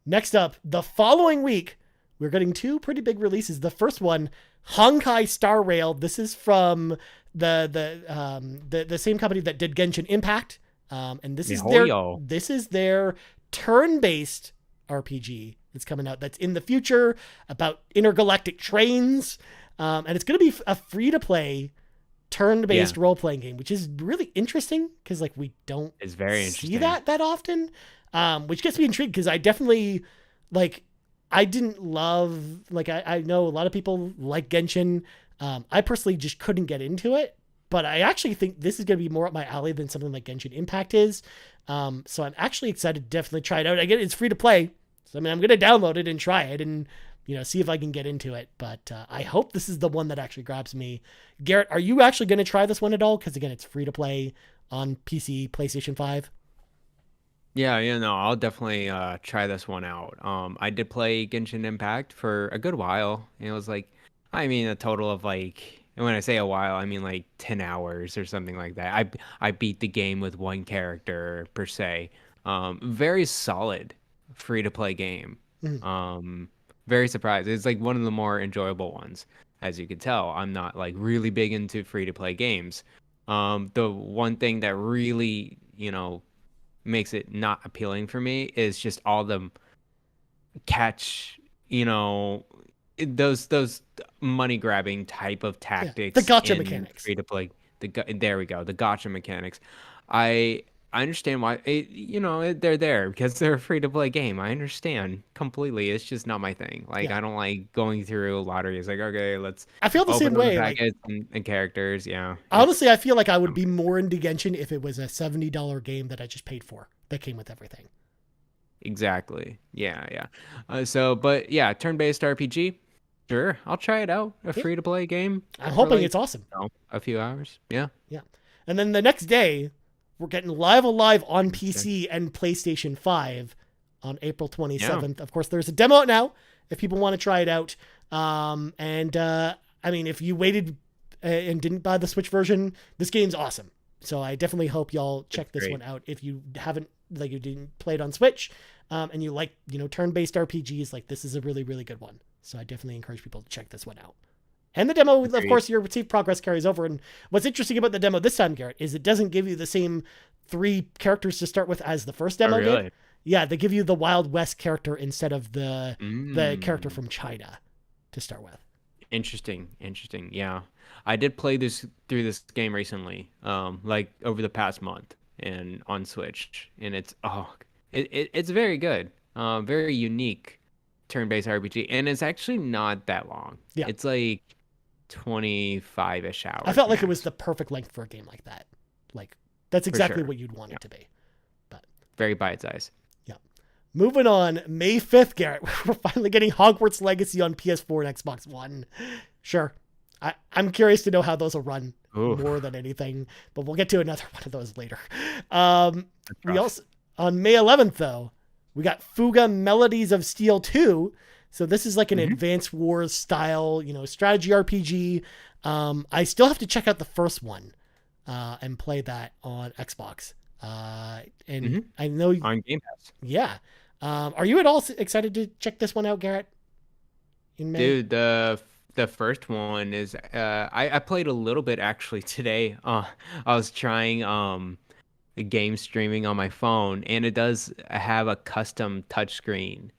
[SPEAKER 1] Next up, the following week, we're getting two pretty big releases. The first one, Honkai Star Rail. This is from the same company that did Genshin Impact. And
[SPEAKER 2] MiHoYo.
[SPEAKER 1] this is their turn-based RPG that's coming out, that's in the future, about intergalactic trains. And it's going to be a free-to-play turn-based role-playing game, which is really interesting because, like, we don't
[SPEAKER 2] It's very
[SPEAKER 1] see
[SPEAKER 2] interesting.
[SPEAKER 1] that often, which gets me intrigued because I definitely, like, I didn't love, like, I know a lot of people like Genshin. I personally just couldn't get into it, but I actually think this is going to be more up my alley than something like Genshin Impact is. So I'm actually excited to definitely try it out. Again, it's free to play. So, I mean, I'm going to download it and try it and, see if I can get into it. But I hope this is the one that actually grabs me. Garrett, are you actually going to try this one at all? Because, again, it's free to play on PC, PlayStation 5.
[SPEAKER 2] Yeah, no, I'll definitely try this one out. I did play Genshin Impact for a good while. It was like, I mean, a total of like, and when I say a while, I mean like 10 hours or something like that. I beat the game with one character per se. Very solid free to play game.
[SPEAKER 1] Mhm.
[SPEAKER 2] Very surprised. It's like one of the more enjoyable ones. As you can tell, I'm not like really big into free to play games. The one thing that really, makes it not appealing for me is just all the catch, those money grabbing type of
[SPEAKER 1] Yeah. The
[SPEAKER 2] tactics
[SPEAKER 1] gotcha
[SPEAKER 2] in
[SPEAKER 1] mechanics.
[SPEAKER 2] free to play. There we go, the gotcha mechanics. I I understand why they're there because they're a free to play game. I understand completely. It's just not my thing. Like
[SPEAKER 1] Yeah.
[SPEAKER 2] I don't like going through a lottery. It's like, okay, let's
[SPEAKER 1] I feel the same
[SPEAKER 2] open up the
[SPEAKER 1] way. Like,
[SPEAKER 2] packets and characters. Yeah,
[SPEAKER 1] honestly,
[SPEAKER 2] it's
[SPEAKER 1] I feel like I would be more into Genshin if it was a $70 game that I just paid for that came with everything.
[SPEAKER 2] exactly. Yeah, yeah. But yeah, turn-based RPG. Sure, I'll try it out. A
[SPEAKER 1] Yeah.
[SPEAKER 2] free to play game
[SPEAKER 1] I'm
[SPEAKER 2] for
[SPEAKER 1] hoping
[SPEAKER 2] like
[SPEAKER 1] it's awesome.
[SPEAKER 2] a few hours. Yeah.
[SPEAKER 1] Yeah. And then the next day, we're getting Live Alive on
[SPEAKER 2] Okay.
[SPEAKER 1] PC and PlayStation 5 on April
[SPEAKER 2] Yeah.
[SPEAKER 1] 27th. Of course, there's a demo out now if people want to try it out. I mean, if you waited and didn't buy the Switch version, this game's awesome. So I definitely hope y'all check this
[SPEAKER 2] Great.
[SPEAKER 1] one out if you haven't, like, you didn't play it on Switch, and you like, turn-based RPGs. Like, this is a really, really good one. So I definitely encourage people to check this one out. And the demo, of
[SPEAKER 2] Agreed.
[SPEAKER 1] course, your received progress carries over. And what's interesting about the demo this time, Garrett, is it doesn't give you the same 3 characters to start with as the first
[SPEAKER 2] Oh,
[SPEAKER 1] demo did.
[SPEAKER 2] really?
[SPEAKER 1] Yeah, they give you the Wild West character instead of the character
[SPEAKER 2] Mm.
[SPEAKER 1] from China to start with.
[SPEAKER 2] Interesting. Interesting. Yeah. I did play through this game recently, like over the past month and on Switch, and it's very good. Very unique turn-based RPG, and it's actually not that long.
[SPEAKER 1] Yeah.
[SPEAKER 2] It's like 25-ish
[SPEAKER 1] I
[SPEAKER 2] hours
[SPEAKER 1] felt like it was
[SPEAKER 2] max.
[SPEAKER 1] the perfect length for a game like that. Like, that's
[SPEAKER 2] For
[SPEAKER 1] exactly
[SPEAKER 2] sure.
[SPEAKER 1] what you'd want
[SPEAKER 2] Yeah.
[SPEAKER 1] it to be. But
[SPEAKER 2] Very bite size.
[SPEAKER 1] yeah. Moving on, May 5th, Garrett. We're finally getting Hogwarts Legacy on PS4 and Xbox One. Sure. I'm curious to know how those will run
[SPEAKER 2] Ooh,
[SPEAKER 1] more than anything, but we'll get to another one of those later. Um,
[SPEAKER 2] that's
[SPEAKER 1] we
[SPEAKER 2] rough.
[SPEAKER 1] also, on May 11th, though, we got Fuga Melodies of Steel 2. So this is like an
[SPEAKER 2] Mhm.
[SPEAKER 1] Advance Wars style, strategy RPG. I still have to check out the first one and play that on Xbox. And
[SPEAKER 2] Mhm.
[SPEAKER 1] I know,
[SPEAKER 2] On Game Pass.
[SPEAKER 1] yeah. Are you at all excited to check this one out, Garrett, in May?
[SPEAKER 2] Dude, the first one is I played a little bit actually today. I was trying the game streaming on my phone, and it does have a custom touchscreen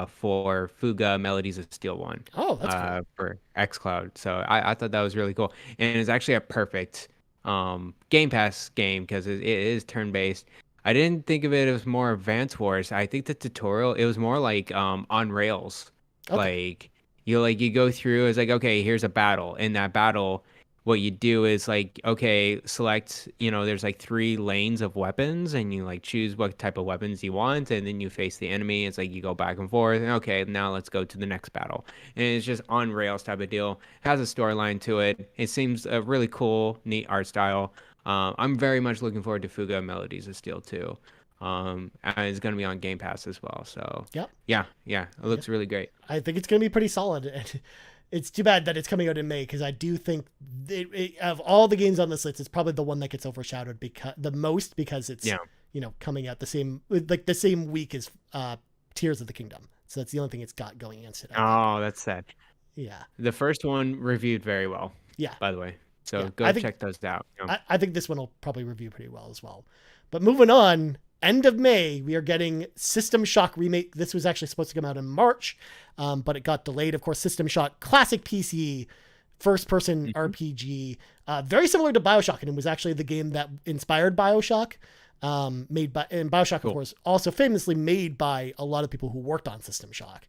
[SPEAKER 2] for Fuga Melodies of Steel 1
[SPEAKER 1] Oh, that's cool.
[SPEAKER 2] for xCloud. So I thought that was really cool. And it's actually a perfect Game Pass game because it is turn-based. I didn't think of it as more Advance Wars. I think the tutorial, it was more like on rails.
[SPEAKER 1] Okay.
[SPEAKER 2] Like you go through, it's like, okay, here's a battle. In that battle, what you do is like, okay, select, there's like 3 lanes of weapons, and you like choose what type of weapons you want, and then you face the enemy. It's like you go back and forth, and okay, now let's go to the next battle. And it's just on rails type of deal. It has a storyline to it. It seems a really cool, neat art style. I'm very much looking forward to Fuga Melodies of Steel too. And it's gonna be on Game Pass as well. So
[SPEAKER 1] Yep.
[SPEAKER 2] yeah, yeah, it
[SPEAKER 1] Yep.
[SPEAKER 2] looks really great.
[SPEAKER 1] I think it's going to be pretty solid. And it's too bad that it's coming out in May because I do think of all the games on this list, it's probably the one that gets overshadowed because it's
[SPEAKER 2] Yeah.
[SPEAKER 1] coming out the same week as Tears of the Kingdom. So that's the only thing it's got going against it. I think.
[SPEAKER 2] Oh, that's sad.
[SPEAKER 1] Yeah,
[SPEAKER 2] The first one reviewed very well,
[SPEAKER 1] yeah,
[SPEAKER 2] by the way.
[SPEAKER 1] yeah.
[SPEAKER 2] So
[SPEAKER 1] I
[SPEAKER 2] go
[SPEAKER 1] think
[SPEAKER 2] check those out.
[SPEAKER 1] I think this one will probably review pretty well as well. But moving on, end of May, we are getting System Shock Remake. This was actually supposed to come out in March, but it got delayed. Of course, System Shock Classic PC, first person
[SPEAKER 2] Mhm.
[SPEAKER 1] RPG, very similar to Bioshock, and it was actually the game that inspired Bioshock. And Bioshock, of
[SPEAKER 2] Cool.
[SPEAKER 1] course, also famously made by a lot of people who worked on System Shock.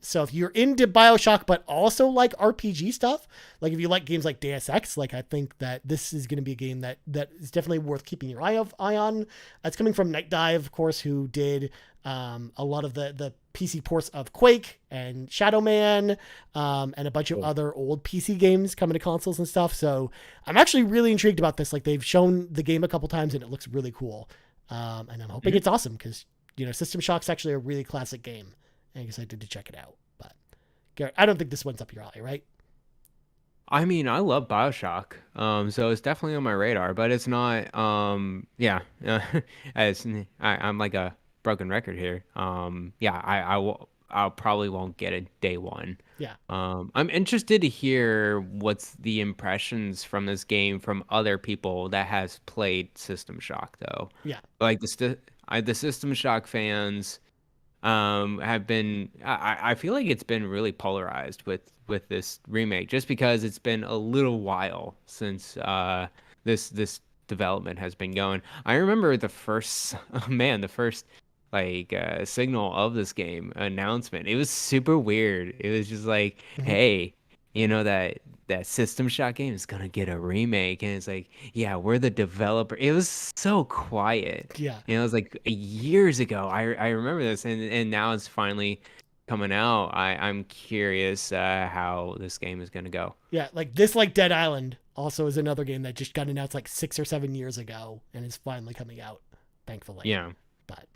[SPEAKER 1] So if you're into Bioshock, but also like RPG stuff, like if you like games like Deus Ex, like I think that this is going to be a game that is definitely worth keeping your eye on. It's coming from Night Dive, of course, who did a lot of the PC ports of Quake and Shadow Man, and a bunch of
[SPEAKER 2] Cool.
[SPEAKER 1] other old PC games coming to consoles and stuff. So I'm actually really intrigued about this. Like they've shown the game a couple times and it looks really cool. And I'm hoping
[SPEAKER 2] Mhm.
[SPEAKER 1] it's awesome because System Shock's actually a really classic game. I'm excited to check it out. But Garrett, I don't think this one's up your alley, right?
[SPEAKER 2] I mean, I love BioShock, so it's definitely on my radar, but it's not. Yeah, I'm like a broken record here. Yeah, I'll probably won't get it day one.
[SPEAKER 1] Yeah.
[SPEAKER 2] I'm interested to hear what's the impressions from this game from other people that has played System Shock, though.
[SPEAKER 1] Yeah.
[SPEAKER 2] Like the System Shock fans have been I feel like it's been really polarized with this remake just because it's been a little while since this development has been going. I remember the first, man, the first like signal of this game announcement. It was super weird. It was just like,
[SPEAKER 1] Mhm.
[SPEAKER 2] hey, that System Shock game is gonna get a remake, and it's like, yeah, we're the developer. It was so quiet.
[SPEAKER 1] Yeah.
[SPEAKER 2] It was like years ago. I remember this, and now it's finally coming out. I'm curious how this game is gonna go.
[SPEAKER 1] Yeah, like this, like Dead Island, also is another game that just got announced like 6 or 7 years ago and is finally coming out, thankfully.
[SPEAKER 2] Yeah.
[SPEAKER 1] But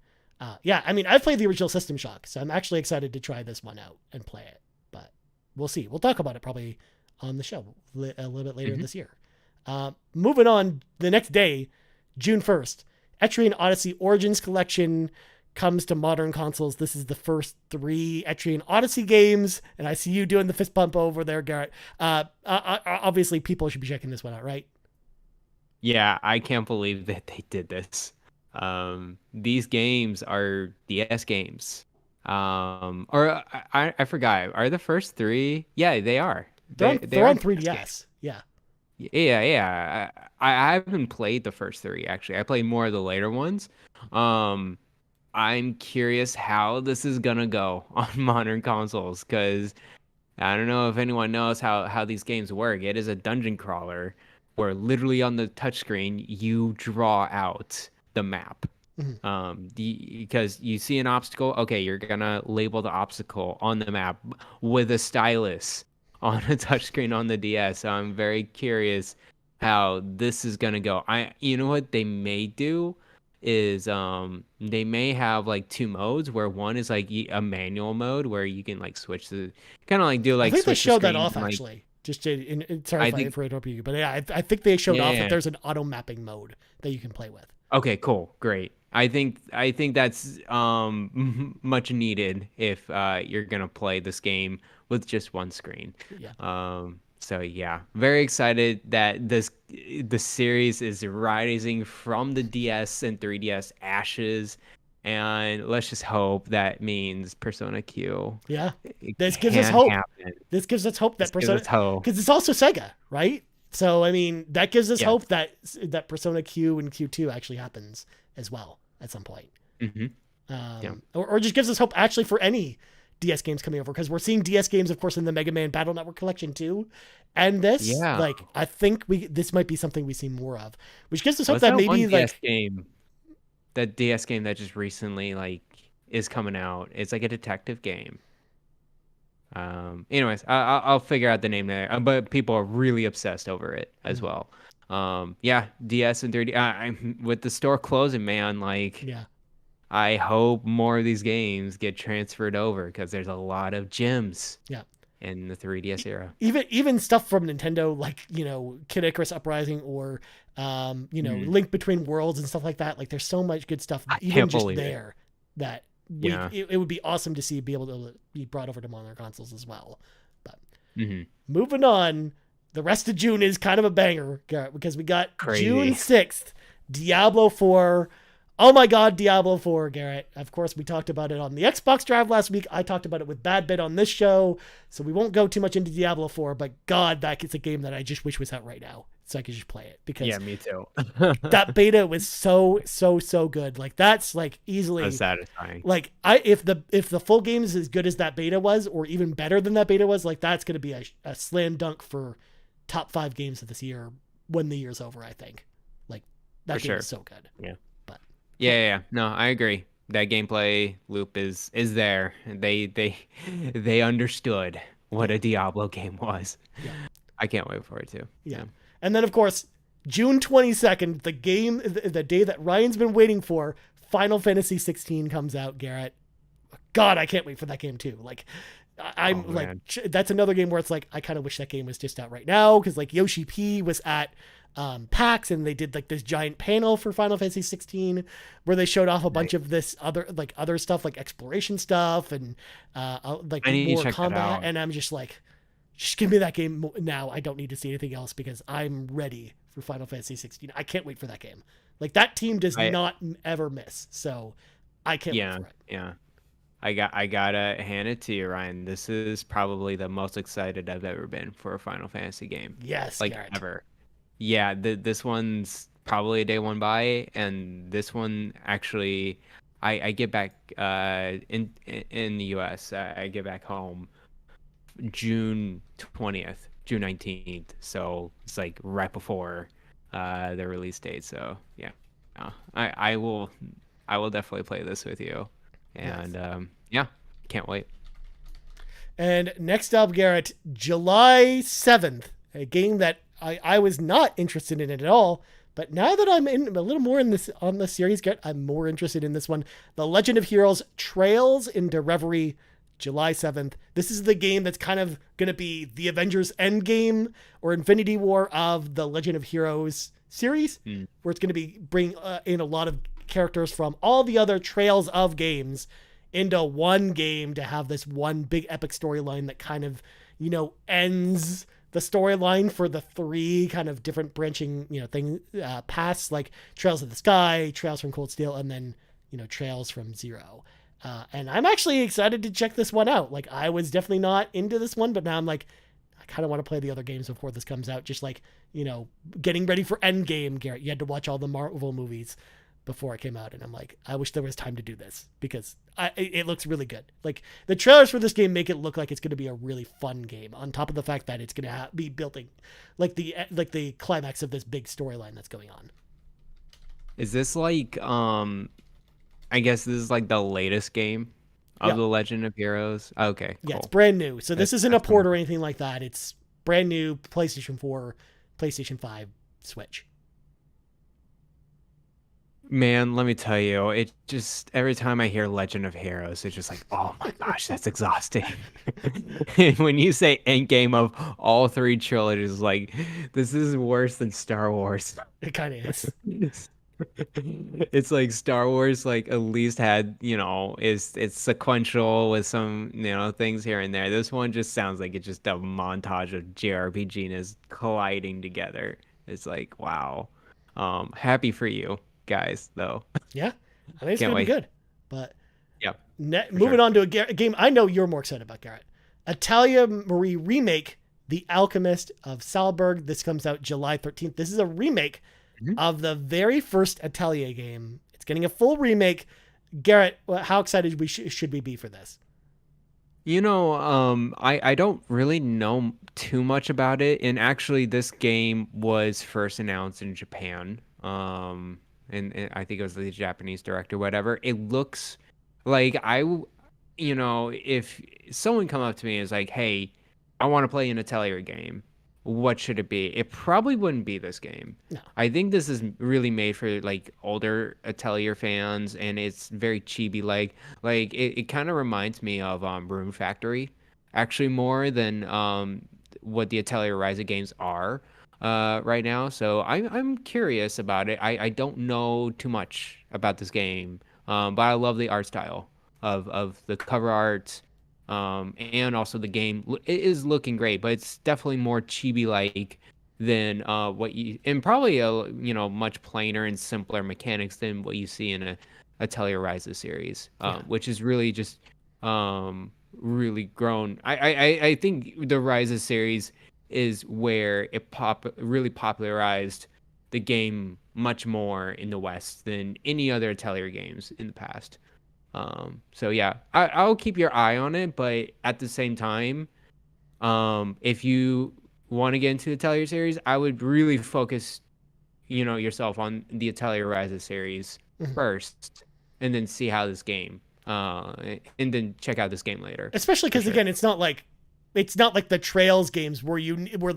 [SPEAKER 1] yeah, I mean, I've played the original System Shock, so I'm actually excited to try this one out and play it. But we'll see. We'll talk about it probably on the show a little bit later this year. Moving on, the next day, June 1st, Etrian Odyssey Origins Collection comes to modern consoles. This is the first 3 Etrian Odyssey games, and I see you doing the fist bump over there, Garrett. Obviously, people should be checking this one out, right?
[SPEAKER 2] Yeah, I can't believe that they did this. These games are DS games. Or I forgot. Are the first 3? Yeah, they are.
[SPEAKER 1] They're on
[SPEAKER 2] DS games.
[SPEAKER 1] 3DS. Yeah.
[SPEAKER 2] Yeah. I haven't played the first 3 actually. I played more of the later ones. I'm curious how this is gonna go on modern consoles because I don't know if anyone knows how these games work. It is a dungeon crawler where literally on the touchscreen you draw out the map. Because you see an obstacle, okay, you're gonna label the obstacle on the map with a stylus on a touchscreen on the DS. So I'm very curious how this is gonna go. You know what they may do is they may have like 2 modes where one is like a manual mode where you can like switch the kind of like do
[SPEAKER 1] I
[SPEAKER 2] like
[SPEAKER 1] think they
[SPEAKER 2] switch the
[SPEAKER 1] showed that
[SPEAKER 2] screens
[SPEAKER 1] off
[SPEAKER 2] and, like,
[SPEAKER 1] actually. Just sorry
[SPEAKER 2] I
[SPEAKER 1] if I
[SPEAKER 2] think
[SPEAKER 1] interrupted you, but yeah, I think they showed off that
[SPEAKER 2] yeah.
[SPEAKER 1] there's an auto mapping mode that you can play with.
[SPEAKER 2] Okay, cool. Great. I think that's much needed if you're gonna play this game with just one screen.
[SPEAKER 1] Yeah.
[SPEAKER 2] So yeah, very excited that the series is rising from the DS and 3DS ashes, and let's just hope that means Persona Q.
[SPEAKER 1] Yeah.
[SPEAKER 2] It
[SPEAKER 1] This gives us
[SPEAKER 2] can
[SPEAKER 1] hope.
[SPEAKER 2] happen.
[SPEAKER 1] This gives us hope that
[SPEAKER 2] This gives
[SPEAKER 1] Persona,
[SPEAKER 2] us hope.
[SPEAKER 1] because it's also Sega, right? So I mean, that gives us
[SPEAKER 2] Yes.
[SPEAKER 1] hope that Persona Q and Q2 actually happens as well at some point.
[SPEAKER 2] Hmm. Yeah.
[SPEAKER 1] Or just gives us hope actually for any DS games coming over, because we're seeing DS games, of course, in the Mega Man Battle Network collection too, and this,
[SPEAKER 2] Yeah.
[SPEAKER 1] like, I think this might be something we see more of, which gives us hope
[SPEAKER 2] What's
[SPEAKER 1] that
[SPEAKER 2] that
[SPEAKER 1] maybe
[SPEAKER 2] one DS
[SPEAKER 1] like
[SPEAKER 2] game? That DS game that just recently like is coming out. It's like a detective game. Anyways, I'll figure out the name there. But people are really obsessed over it as well. Yeah, DS and 3D. With the store closing, man. Like,
[SPEAKER 1] yeah.
[SPEAKER 2] I hope more of these games get transferred over because there's a lot of gems.
[SPEAKER 1] Yeah.
[SPEAKER 2] In the 3DS era.
[SPEAKER 1] Even stuff from Nintendo, like, Kid Icarus Uprising, or Link Between Worlds and stuff like that. Like, there's so much good stuff
[SPEAKER 2] I
[SPEAKER 1] even
[SPEAKER 2] can't
[SPEAKER 1] just
[SPEAKER 2] believe
[SPEAKER 1] there that it would be awesome to see be able to be brought over to modern consoles as well. But moving on, the rest of June is kind of a banger, Garrett, because we got
[SPEAKER 2] Crazy.
[SPEAKER 1] June 6th, Diablo 4. Oh my God, Diablo 4, Garrett. Of course, we talked about it on the Xbox Drive last week. I talked about it with Bad Bit on this show, so we won't go too much into Diablo 4, but God, that is a game that I just wish was out right now so I could just play it, because
[SPEAKER 2] Yeah, me too.
[SPEAKER 1] that beta was so good. Like, that's like easily
[SPEAKER 2] satisfying.
[SPEAKER 1] like, if the full game is as good as that beta was, or even better than that beta was, like, that's going to be a slam dunk for top 5 games of this year when the year's over, I think. Like, that game is so good.
[SPEAKER 2] Yeah.
[SPEAKER 1] But
[SPEAKER 2] Yeah. No, I agree. That gameplay loop is there. They understood what a Diablo game was.
[SPEAKER 1] Yeah.
[SPEAKER 2] I can't wait for it too.
[SPEAKER 1] Yeah. And then, of course, June 22nd, the day that Ryan's been waiting for, Final Fantasy 16 comes out, Garrett. God, I can't wait for that game too. Like, that's another game where it's like, I kind of wish that game was just out right now, because like Yoshi P was at PAX, and they did like this giant panel for Final Fantasy 16 where they showed off a bunch of this other stuff, like exploration stuff, and like more combat. And I'm just like, just give me that game now. I don't need to see anything else, because I'm ready for Final Fantasy 16. I can't wait for that game. Like, that team does not ever miss. So I can't wait for it.
[SPEAKER 2] Yeah. I gotta hand it to you, Ryan. This is probably the most excited I've ever been for a Final Fantasy game.
[SPEAKER 1] Yes,
[SPEAKER 2] like
[SPEAKER 1] Garrett.
[SPEAKER 2] ever. Yeah, this one's probably a day one buy, and this one actually, I get back in the U.S. I get back home June 20th, June 19th. So it's like right before the release date. So yeah, I will definitely play this with you,
[SPEAKER 1] Nice.
[SPEAKER 2] and yeah, can't wait.
[SPEAKER 1] And next up, Garrett, July 7th, a game that I was not interested in it at all. But now that I'm in a little more in this on the series, Garrett, I'm more interested in this one. The Legend of Heroes Trails into Reverie, July 7th. This is the game that's kind of going to be the Avengers Endgame or Infinity War of the Legend of Heroes series,
[SPEAKER 2] Mm.
[SPEAKER 1] where it's going to be bring in a lot of characters from all the other Trails of games into one game to have this one big epic storyline that kind of, ends the storyline for the three kind of different branching, thing paths, like Trails of the Sky, Trails from Cold Steel, and then, Trails from Zero. And I'm actually excited to check this one out. Like, I was definitely not into this one, but now I'm like, I kind of want to play the other games before this comes out. Just like, getting ready for Endgame, Garrett. You had to watch all the Marvel movies before it came out, and I'm like, I wish there was time to do this because it looks really good. Like, the trailers for this game make it look like it's going to be a really fun game. On top of the fact that it's going to be building like the climax of this big storyline that's going on.
[SPEAKER 2] Is this like I guess this is like the latest game of
[SPEAKER 1] Yeah,
[SPEAKER 2] the Legend of Heroes? Okay,
[SPEAKER 1] yeah, it's
[SPEAKER 2] cool.
[SPEAKER 1] brand new. So this isn't a
[SPEAKER 2] That's
[SPEAKER 1] port or anything like that. It's brand new. PlayStation 4, PlayStation 5, Switch.
[SPEAKER 2] Man, let me tell you, it just every time I hear Legend of Heroes, it's just like, oh my gosh, that's exhausting. And when you say endgame of all three trilogies, like this is worse than Star Wars.
[SPEAKER 1] It kind of is.
[SPEAKER 2] It's like Star Wars, like at least had, it's sequential with some, things here and there. This one just sounds like it's just a montage of JRPGs colliding together. It's like, wow. Happy for you guys, though.
[SPEAKER 1] Yeah, I think it's
[SPEAKER 2] Can't
[SPEAKER 1] going to be
[SPEAKER 2] wait.
[SPEAKER 1] good. But
[SPEAKER 2] Yep, for
[SPEAKER 1] moving
[SPEAKER 2] sure.
[SPEAKER 1] on to a game I know you're more excited about, Garrett. Italia Marie remake, The Alchemist of Salzburg. This comes out July 13th. This is a remake
[SPEAKER 2] Mhm.
[SPEAKER 1] of the very first Italia game. It's getting a full remake. Garrett, how excited should we be for this?
[SPEAKER 2] I don't really know too much about it, and actually, this game was first announced in Japan. And I think it was the Japanese director, whatever. It looks like if someone come up to me and is like, "Hey, I want to play an Atelier game. What should it be?" It probably wouldn't be this game.
[SPEAKER 1] No.
[SPEAKER 2] I think this is really made for like older Atelier fans, and it's very chibi like it kind of reminds me of Rune Factory, actually more than what the Atelier Ryza games are right now. So I'm curious about it. I don't know too much about this game, but I love the art style of the cover art, and also the game. It is looking great, but it's definitely more chibi like than what you and probably a much plainer and simpler mechanics than what you see in a Atelier Ryza series,
[SPEAKER 1] Yeah.
[SPEAKER 2] which is really just really grown. I think the Ryza series is where it really popularized the game much more in the West than any other Atelier games in the past. So yeah, I'll keep your eye on it, but at the same time, if you want to get into the Atelier series, I would really focus, yourself on the Atelier Ryza series
[SPEAKER 1] Mhm.
[SPEAKER 2] first, and then see how this game, and then check out this game later,
[SPEAKER 1] Especially
[SPEAKER 2] for
[SPEAKER 1] because
[SPEAKER 2] sure.
[SPEAKER 1] again, it's not like the Trails games where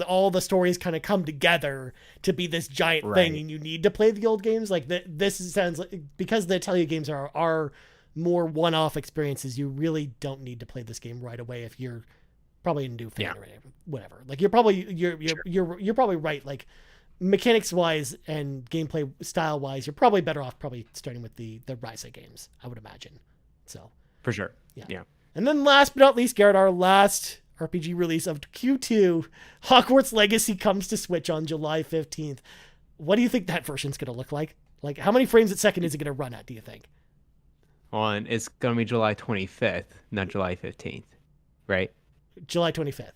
[SPEAKER 1] all the stories kind of come together to be this giant thing,
[SPEAKER 2] Right.
[SPEAKER 1] and you need to play the old games. Like sounds like, because the Atelier games are more one-off experiences. You really don't need to play this game right away if you're probably a new
[SPEAKER 2] Yeah.
[SPEAKER 1] fan or whatever. Like, you're probably right. Like, mechanics wise and gameplay style wise, you're probably better off probably starting with the Ryza games, I would imagine. So
[SPEAKER 2] For sure.
[SPEAKER 1] yeah.
[SPEAKER 2] Yeah.
[SPEAKER 1] And then last but not least, Garrett, our last RPG release of Q2, Hogwarts Legacy comes to Switch on July 15th. What do you think that version's going to look like? Like, how many frames a second is it going to run at, do you think?
[SPEAKER 2] On It's gonna be July 25th, not July 15th, right?
[SPEAKER 1] July 25th.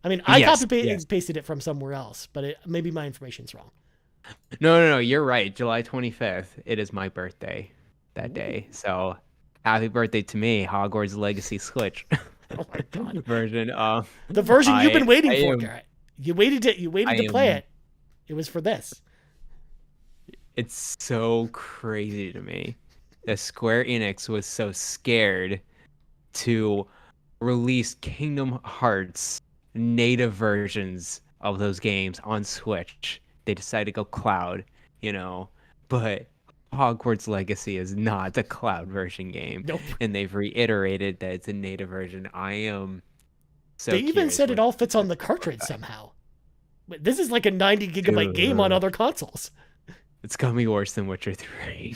[SPEAKER 1] I mean, I
[SPEAKER 2] Yes.
[SPEAKER 1] copy
[SPEAKER 2] Yes.
[SPEAKER 1] pasted it from somewhere else, but maybe my information's wrong.
[SPEAKER 2] No. You're right. July 25th. It is my birthday that
[SPEAKER 1] Ooh.
[SPEAKER 2] day. So happy birthday to me, Hogwarts Legacy Switch
[SPEAKER 1] Oh my God.
[SPEAKER 2] version.
[SPEAKER 1] The version you've been
[SPEAKER 2] I
[SPEAKER 1] waiting for,
[SPEAKER 2] am
[SPEAKER 1] Garrett. You waited
[SPEAKER 2] I
[SPEAKER 1] to play
[SPEAKER 2] am.
[SPEAKER 1] it. It was for this.
[SPEAKER 2] It's so crazy to me that Square Enix was so scared to release Kingdom Hearts native versions of those games on Switch. They decided to go cloud, you know, but Hogwarts Legacy is not the cloud version game,
[SPEAKER 1] Nope.
[SPEAKER 2] and they've reiterated that it's a native version. I am
[SPEAKER 1] They
[SPEAKER 2] so
[SPEAKER 1] even
[SPEAKER 2] curious
[SPEAKER 1] said it
[SPEAKER 2] what
[SPEAKER 1] all fits on
[SPEAKER 2] that's
[SPEAKER 1] the
[SPEAKER 2] gonna look
[SPEAKER 1] cartridge
[SPEAKER 2] like.
[SPEAKER 1] somehow. But this is like a 90 gigabyte game on
[SPEAKER 2] Dude,
[SPEAKER 1] other consoles.
[SPEAKER 2] it's gonna be worse than Witcher 3.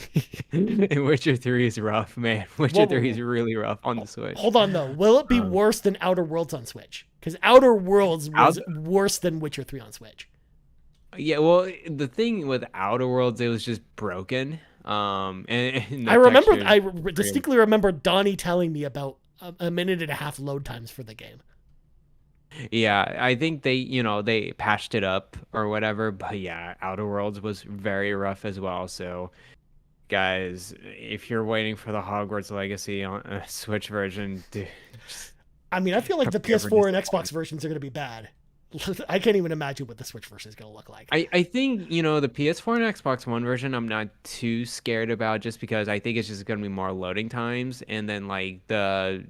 [SPEAKER 2] And Witcher 3 is rough, man.
[SPEAKER 1] Whoa,
[SPEAKER 2] Witcher
[SPEAKER 1] whoa,
[SPEAKER 2] 3
[SPEAKER 1] whoa.
[SPEAKER 2] is really rough on the Switch.
[SPEAKER 1] Hold on though. Will it be
[SPEAKER 2] Um,
[SPEAKER 1] worse than Outer Worlds on Switch? Because Outer Worlds
[SPEAKER 2] out
[SPEAKER 1] was worse than Witcher 3 on Switch.
[SPEAKER 2] Yeah, well, the thing with Outer Worlds, it was just broken. And
[SPEAKER 1] I
[SPEAKER 2] the
[SPEAKER 1] remember,
[SPEAKER 2] textures pretty-
[SPEAKER 1] distinctly remember Donnie telling me about a minute and a half load times for the game.
[SPEAKER 2] Yeah, I think they patched it up or whatever, but yeah, Outer Worlds was very rough as well. So, guys, if you're waiting for the Hogwarts Legacy on a Switch version, dude, just
[SPEAKER 1] I mean, I feel like the
[SPEAKER 2] prepare for
[SPEAKER 1] PS4 and Xbox
[SPEAKER 2] disappointment.
[SPEAKER 1] versions are going to be bad. I can't even imagine what the Switch version is going to look like.
[SPEAKER 2] I think, the PS4 and Xbox One version I'm not too scared about just because I think it's just gonna be more loading times and then like the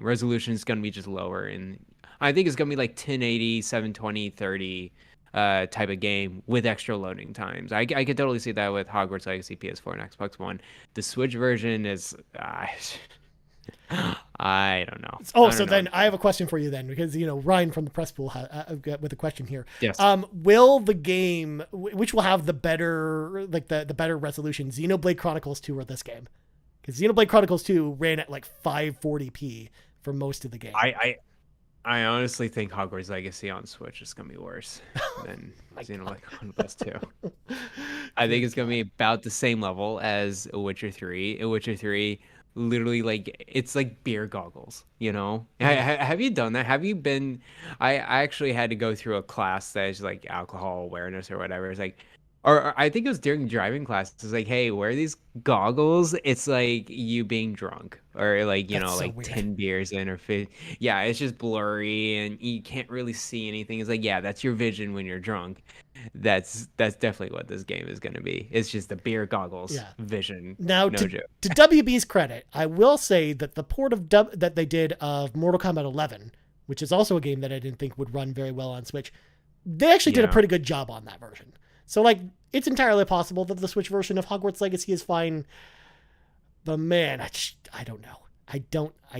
[SPEAKER 2] resolution is gonna be just lower and I think it's gonna be like 1080, 720, 30 type of game with extra loading times. I could totally see that with Hogwarts Legacy PS4 and Xbox One. The Switch version is I don't know.
[SPEAKER 1] Oh,
[SPEAKER 2] I
[SPEAKER 1] so
[SPEAKER 2] don't know.
[SPEAKER 1] then I have a question for you then, because Ryan from the press pool with a question here.
[SPEAKER 2] Yes.
[SPEAKER 1] Will the game, which will have the better, like the better resolution, Xenoblade Chronicles 2 or this game? Because Xenoblade Chronicles 2 ran at like 540p for most of the game.
[SPEAKER 2] I honestly think Hogwarts Legacy on Switch is gonna be worse than Xenoblade Chronicles 2. I think it's gonna be about the same level as A Witcher 3. A Witcher 3 literally like it's like beer goggles, you know? Have you done that? Have you been I actually had to go through a class that is like alcohol awareness or whatever. It's like or I think it was during driving class. It's like, hey, wear these goggles. It's like you being drunk, or like
[SPEAKER 1] That's so
[SPEAKER 2] like
[SPEAKER 1] weird.
[SPEAKER 2] 10 beers in, or yeah, it's just blurry and you can't really see anything. It's like, yeah, that's your vision when you're drunk. That's definitely what this game is gonna be. It's just the beer goggles
[SPEAKER 1] Yeah.
[SPEAKER 2] vision.
[SPEAKER 1] Now,
[SPEAKER 2] No joke.
[SPEAKER 1] to WB's credit, I will say that the port that they did of Mortal Kombat 11, which is also a game that I didn't think would run very well on Switch, they actually did a
[SPEAKER 2] Yeah.
[SPEAKER 1] pretty good job on that version. So, like, it's entirely possible that the Switch version of Hogwarts Legacy is fine. But man, I don't know. I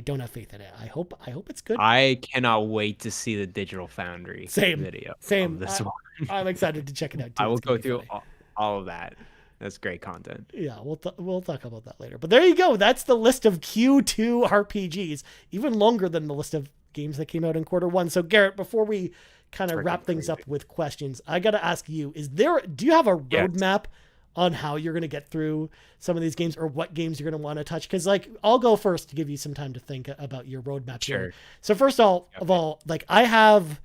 [SPEAKER 1] don't have faith in it. I hope it's good.
[SPEAKER 2] I cannot wait to see the Digital Foundry
[SPEAKER 1] Same,
[SPEAKER 2] video
[SPEAKER 1] same.
[SPEAKER 2] of this one.
[SPEAKER 1] I'm excited to check it out too.
[SPEAKER 2] I will
[SPEAKER 1] It's gonna
[SPEAKER 2] go
[SPEAKER 1] be
[SPEAKER 2] through
[SPEAKER 1] funny.
[SPEAKER 2] all of that. That's great content.
[SPEAKER 1] Yeah, we'll talk about that later. But there you go. That's the list of Q2 RPGs, even longer than the list of games that came out in quarter 1. So Garrett, before we kind of
[SPEAKER 2] Freaking
[SPEAKER 1] wrap things
[SPEAKER 2] crazy.
[SPEAKER 1] up with questions, I got to ask you, do you have a
[SPEAKER 2] Yes.
[SPEAKER 1] roadmap on how you're going to get through some of these games or what games you're going to want to touch? Cuz like I'll go first to give you some time to think about your roadmap here.
[SPEAKER 2] Sure.
[SPEAKER 1] So first of all, like I have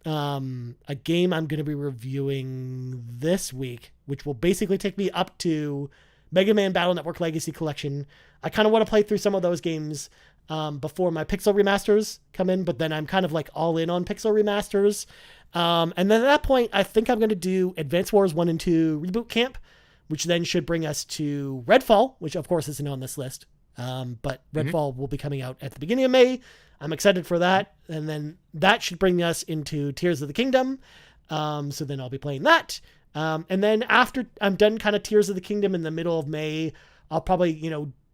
[SPEAKER 1] a game I'm going to be reviewing this week, which will basically take me up to Mega Man Battle Network Legacy Collection. I kind of want to play through some of those games before my Pixel remasters come in, but then I'm kind of like all in on Pixel remasters. And then at that point, I think I'm going to do Advance Wars 1 and 2 Reboot Camp, which then should bring us to Redfall, which of course isn't on this list. But Redfall will be coming out at the beginning of May. I'm excited for that. And then that should bring us into Tears of the Kingdom. So then I'll be playing that. And then after I'm done kind of Tears of the Kingdom in the middle of May, I'll probably,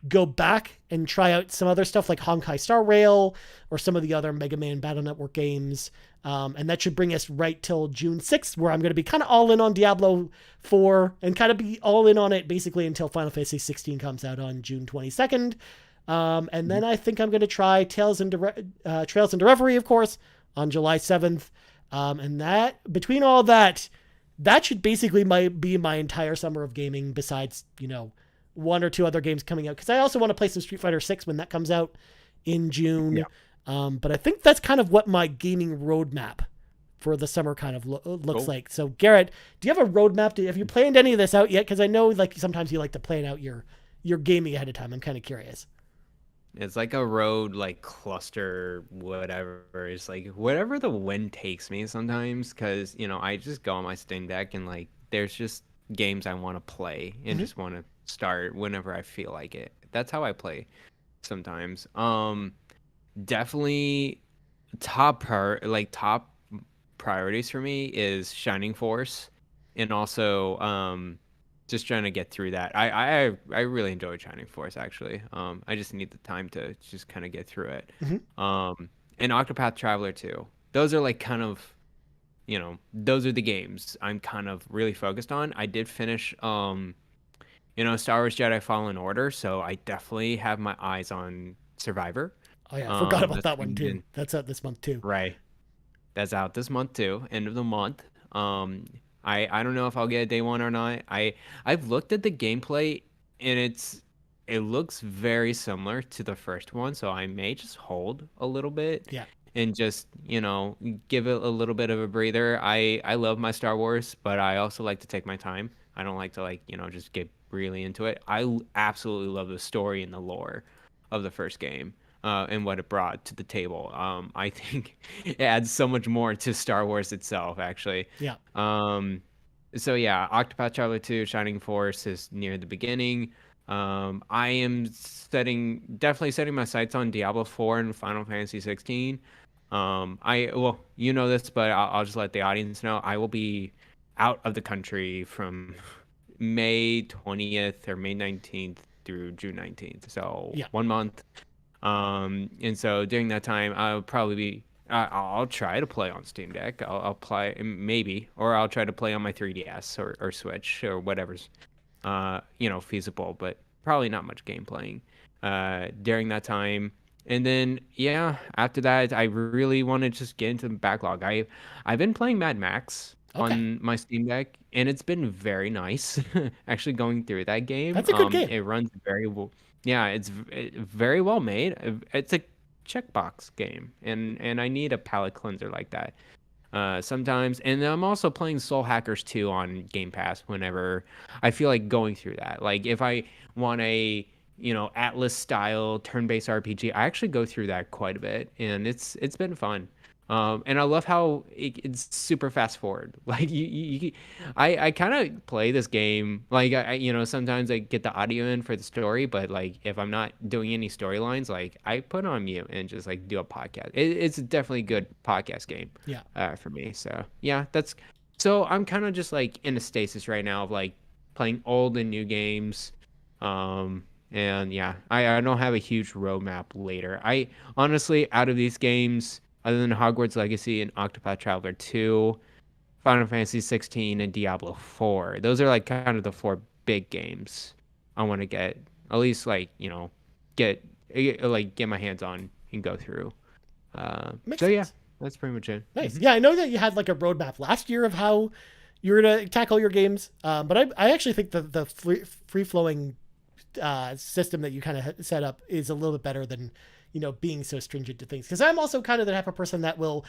[SPEAKER 1] go back and try out some other stuff like Honkai Star Rail or some of the other Mega Man Battle Network games. And that should bring us right till June 6th, where I'm going to be kind of all in on Diablo 4 and kind of be all in on it basically until Final Fantasy 16 comes out on June 22nd. And then I think I'm going to try Trails into Reverie, of course, on July 7th. And that, between all that should basically be my entire summer of gaming besides, one or two other games coming out. Because I also want to play some Street Fighter 6 when that comes out in June.
[SPEAKER 2] Yeah.
[SPEAKER 1] But I think that's kind of what my gaming roadmap for the summer kind of looks
[SPEAKER 2] Cool.
[SPEAKER 1] like. So Garrett, do you have a roadmap? Have you planned any of this out yet? Because I know like sometimes you like to plan out your gaming ahead of time. I'm kind of curious.
[SPEAKER 2] It's like a road like cluster whatever. It's like whatever the wind takes me sometimes because I just go on my Steam Deck and like there's just games I want to play and
[SPEAKER 1] Mm-hmm.
[SPEAKER 2] just want to start whenever I feel like it. That's how I play sometimes. Definitely top priorities for me is Shining Force and also just trying to get through that. I really enjoyed Shining Force actually. I just need the time to just kind of get through it.
[SPEAKER 1] Mm-hmm.
[SPEAKER 2] And Octopath Traveler too. Those are like kind of those are the games I'm kind of really focused on. I did finish Star Wars Jedi Fallen Order, so I definitely have my eyes on Survivor.
[SPEAKER 1] Oh yeah, I forgot about
[SPEAKER 2] That's
[SPEAKER 1] that one
[SPEAKER 2] coming
[SPEAKER 1] too.
[SPEAKER 2] in
[SPEAKER 1] That's out this month too.
[SPEAKER 2] right. That's out this month too, end of the month. Um, I don't know if I'll get a day one or not. I've looked at the gameplay and it looks very similar to the first one, so I may just hold a little bit
[SPEAKER 1] Yeah.
[SPEAKER 2] and just give it a little bit of a breather. I love my Star Wars, but I also like to take my time. I don't like to just get really into it. Absolutely love the story and the lore of the first game and what it brought to the table. I think it adds so much more to Star Wars itself, actually.
[SPEAKER 1] Yeah.
[SPEAKER 2] So yeah, Octopath Traveler 2, Shining Force is near the beginning. I am definitely setting my sights on Diablo 4 and Final Fantasy 16. Well, you know this, but I'll just let the audience know. I will be out of the country from May 20th or May 19th through June 19th. So
[SPEAKER 1] Yeah.
[SPEAKER 2] 1 month. And so during that time, I'll probably be, I'll try to play on Steam Deck. I'll play maybe, or I'll try to play on my 3DS or Switch or whatever's, feasible, but probably not much game playing, during that time. And then, yeah, after that, I really want to just get into the backlog. I've been playing Mad Max
[SPEAKER 1] Okay.
[SPEAKER 2] on my Steam Deck, and it's been very nice actually going through that game.
[SPEAKER 1] That's a good game.
[SPEAKER 2] It runs very well. Yeah, very well made. It's a checkbox game, and I need a palate cleanser like that. Sometimes, and I'm also playing Soul Hackers 2 on Game Pass whenever I feel like going through that. Like if I want a Atlas style turn-based RPG, I actually go through that quite a bit, and it's been fun. And I love how it's super fast forward. Like I kind of play this game like sometimes I get the audio in for the story, but like if I'm not doing any storylines, like I put on mute and just like do a podcast. It's definitely a good podcast game,
[SPEAKER 1] Yeah.
[SPEAKER 2] for me. So yeah, so I'm kind of just like in a stasis right now of like playing old and new games. And yeah, I don't have a huge roadmap later. I honestly, out of these games, other than Hogwarts Legacy and Octopath Traveler 2, Final Fantasy 16, and Diablo 4, those are like kind of the four big games I want to get at least get get my hands on and go through.
[SPEAKER 1] Makes
[SPEAKER 2] So yeah,
[SPEAKER 1] sense.
[SPEAKER 2] that's pretty much it.
[SPEAKER 1] Nice. Yeah, I know that you had like a roadmap last year of how you were to tackle your games, but I actually think the free flowing system that you kind of set up is a little bit better than being so stringent to things, because I'm also kind of the type of person that will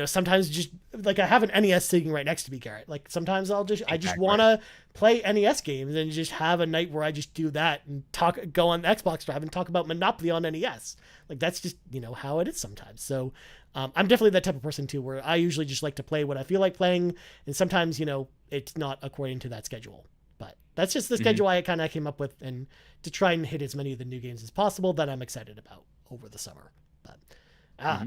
[SPEAKER 1] sometimes just like I have an NES sitting right next to me, Garrett. Like sometimes I just
[SPEAKER 2] Exactly.
[SPEAKER 1] want to play NES games and just have a night where I just do that and go on Xbox Drive and talk about Monopoly on NES. Like that's just how it is sometimes. So I'm definitely that type of person too, where I usually just like to play what I feel like playing, and sometimes it's not according to that schedule. But that's just the schedule I kind of came up with, and to try and hit as many of the new games as possible that I'm excited about over the summer. But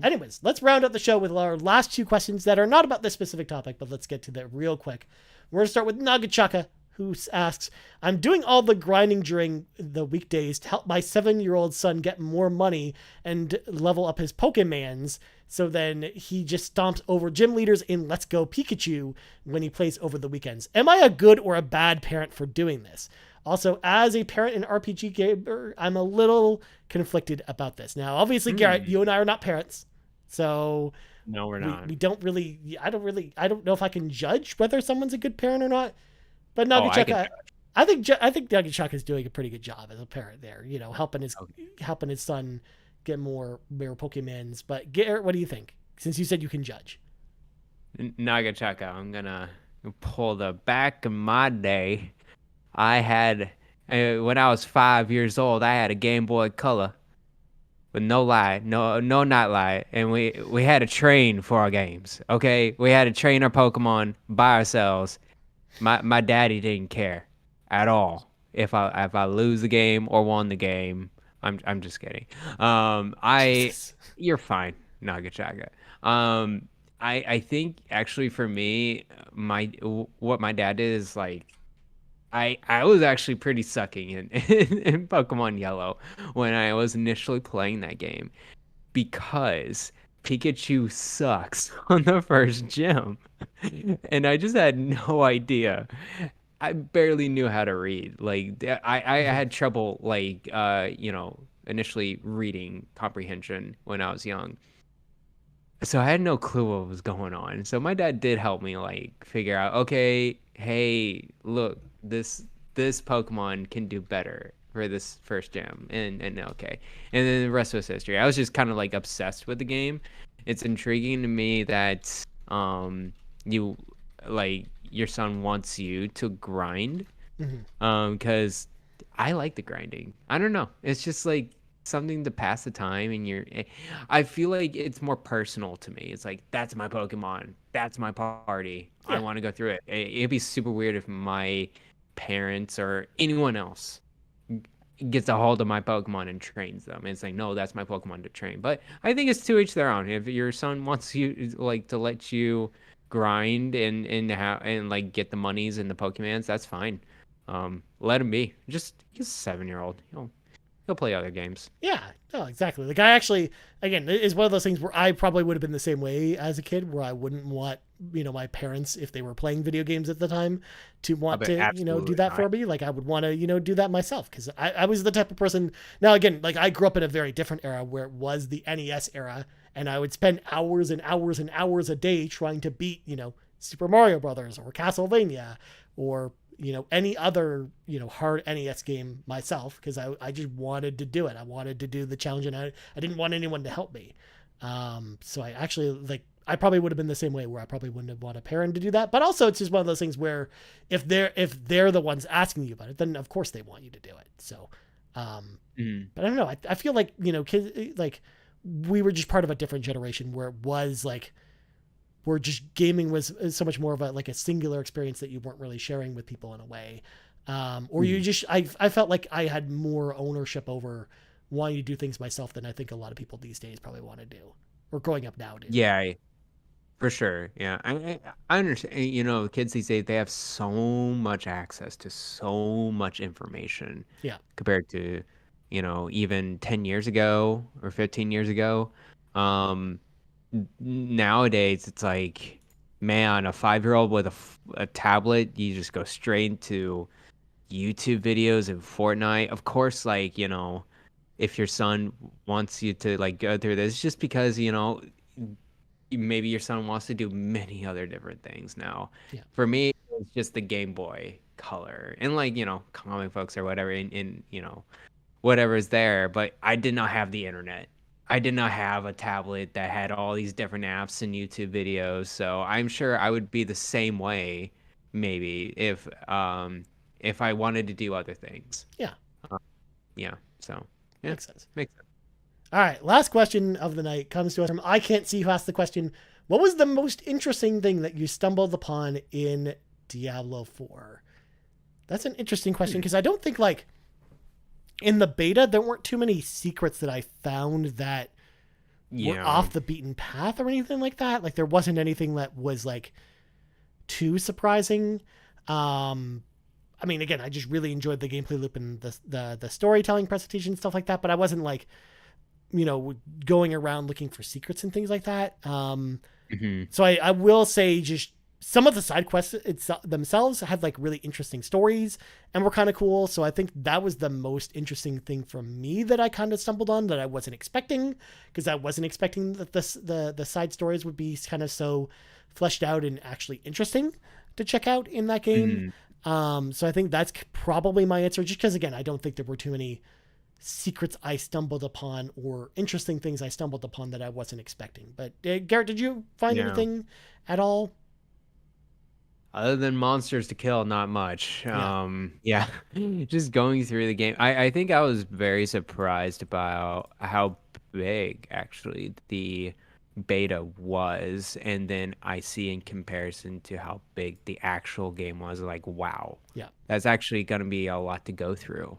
[SPEAKER 1] anyways, let's round out the show with our last two questions that are not about this specific topic, but let's get to that real quick. We're going to start with Nagachaka, who asks, I'm doing all the grinding during the weekdays to help my 7-year-old son get more money and level up his Pokemans, so then he just stomps over gym leaders in Let's Go Pikachu when he plays over the weekends. Am I a good or a bad parent for doing this? Also, as a parent and RPG gamer, I'm a little conflicted about this. Now, obviously, Garrett, you and I are not parents, so
[SPEAKER 2] No, we're not.
[SPEAKER 1] we don't really, I don't know if I can judge whether someone's a good parent or not. But
[SPEAKER 2] Oh, I can
[SPEAKER 1] Nagachaka, I think Nagachaka is doing a pretty good job as a parent there. Helping his son get more rare Pokemons. But Garrett, what do you think? Since you said you can judge.
[SPEAKER 2] Nagachaka, I'm gonna pull the back of my day. I had when I was 5 years old, I had a Game Boy Color. But no lie, no, not lie, and we had to train for our games. Okay, we had to train our Pokemon by ourselves. My daddy didn't care at all if I lose the game or won the game. I'm just kidding. I
[SPEAKER 1] Jesus.
[SPEAKER 2] You're fine, Nagachaga. Um, I think actually for me, what my dad did is like I was actually pretty sucking in Pokemon Yellow when I was initially playing that game because Pikachu sucks on the first gym. And I just had no idea. I barely knew how to read. Like I
[SPEAKER 1] Mhm.
[SPEAKER 2] had trouble like initially reading comprehension when I was young. So I had no clue what was going on. So my dad did help me like figure out, okay, hey, look, this Pokemon can do better for this first gym. And okay. And then the rest was history. I was just kind of like obsessed with the game. It's intriguing to me that you like your son wants you to grind
[SPEAKER 1] Mhm.
[SPEAKER 2] because I like the grinding. I don't know. It's just like something to pass the time, and I feel like it's more personal to me. It's like that's my Pokemon. That's my party. I
[SPEAKER 1] Yeah.
[SPEAKER 2] want to go through it. It'd be super weird if my parents or anyone else gets a hold of my Pokemon and trains them. It's like, no, that's my Pokemon to train. But I think it's to each their own. If your son wants you like to let you grind and like get the monies and the Pokemons, that's fine. Let him be. Just he's a 7 year old. He'll play other games.
[SPEAKER 1] Yeah, no, exactly. Like I actually, again, it is one of those things where I probably would have been the same way as a kid, where I wouldn't want, my parents, if they were playing video games at the time, to
[SPEAKER 2] I
[SPEAKER 1] want
[SPEAKER 2] bet
[SPEAKER 1] to, do
[SPEAKER 2] absolutely
[SPEAKER 1] that
[SPEAKER 2] not.
[SPEAKER 1] for me. Like I would want to, do that myself because I was the type of person. Now again, like I grew up in a very different era where it was the NES era, and I would spend hours and hours and hours a day trying to beat, Super Mario Brothers or Castlevania or any other hard NES game myself because I just wanted to do it. I wanted to do the challenge, and I didn't want anyone to help me. So I actually like I probably would have been the same way where I probably wouldn't have want a parent to do that. But also it's just one of those things where if they're the ones asking you about it, then of course they want you to do it. So,
[SPEAKER 2] Mm.
[SPEAKER 1] but I don't know. I feel like kids like we were just part of a different generation where it was like where just gaming was so much more of a like a singular experience that you weren't really sharing with people in a way, or you
[SPEAKER 2] Mm.
[SPEAKER 1] just I felt like I had more ownership over wanting to do things myself than I think a lot of people these days probably want to do or growing up now do.
[SPEAKER 2] Yeah, for sure. Yeah, I understand. Kids these days they have so much access to so much information
[SPEAKER 1] Yeah.
[SPEAKER 2] compared to, even 10 years ago or 15 years ago. Um, Nowadays it's like, man, a 5 year old with a tablet, you just go straight into YouTube videos and Fortnite. Of course, like, if your son wants you to like go through this, just because, maybe your son wants to do many other different things now.
[SPEAKER 1] Yeah.
[SPEAKER 2] For me, it's just the Game Boy Color and like, comic books or whatever whatever is there, but I did not have the internet. I did not have a tablet that had all these different apps and YouTube videos. So I'm sure I would be the same way, maybe if I wanted to do other things.
[SPEAKER 1] Yeah.
[SPEAKER 2] Uh, yeah. So yeah,
[SPEAKER 1] Makes sense.
[SPEAKER 2] makes sense.
[SPEAKER 1] All right. Last question of the night comes to us from I Can't See Who asked the question. What was the most interesting thing that you stumbled upon in Diablo 4? That's an interesting question
[SPEAKER 2] Hmm.
[SPEAKER 1] because I don't think like in the beta there weren't too many secrets that I found that were
[SPEAKER 2] Yeah.
[SPEAKER 1] off the beaten path or anything like that. Like there wasn't anything that was like too surprising. Um, I mean, again, I just really enjoyed the gameplay loop and the storytelling presentation stuff like that. But I wasn't like going around looking for secrets and things like that.
[SPEAKER 2] Hmm.
[SPEAKER 1] So I will say just some of the side quests themselves had like really interesting stories and were kind of cool. So I think that was the most interesting thing for me that I kind of stumbled on that I wasn't expecting because I wasn't expecting that the side stories would be kind of so fleshed out and actually interesting to check out in that game.
[SPEAKER 2] Hmm.
[SPEAKER 1] So I think that's probably my answer just because again, I don't think there were too many secrets I stumbled upon or interesting things I stumbled upon that I wasn't expecting. But Garrett, did you find
[SPEAKER 2] Yeah.
[SPEAKER 1] anything at all?
[SPEAKER 2] Other than monsters to kill, not much.
[SPEAKER 1] Yeah.
[SPEAKER 2] Yeah, just going through the game. I think I was very surprised about how big actually the beta was, and then I see in comparison to how big the actual game was, like, wow,
[SPEAKER 1] Yeah.
[SPEAKER 2] that's actually gonna be a lot to go through.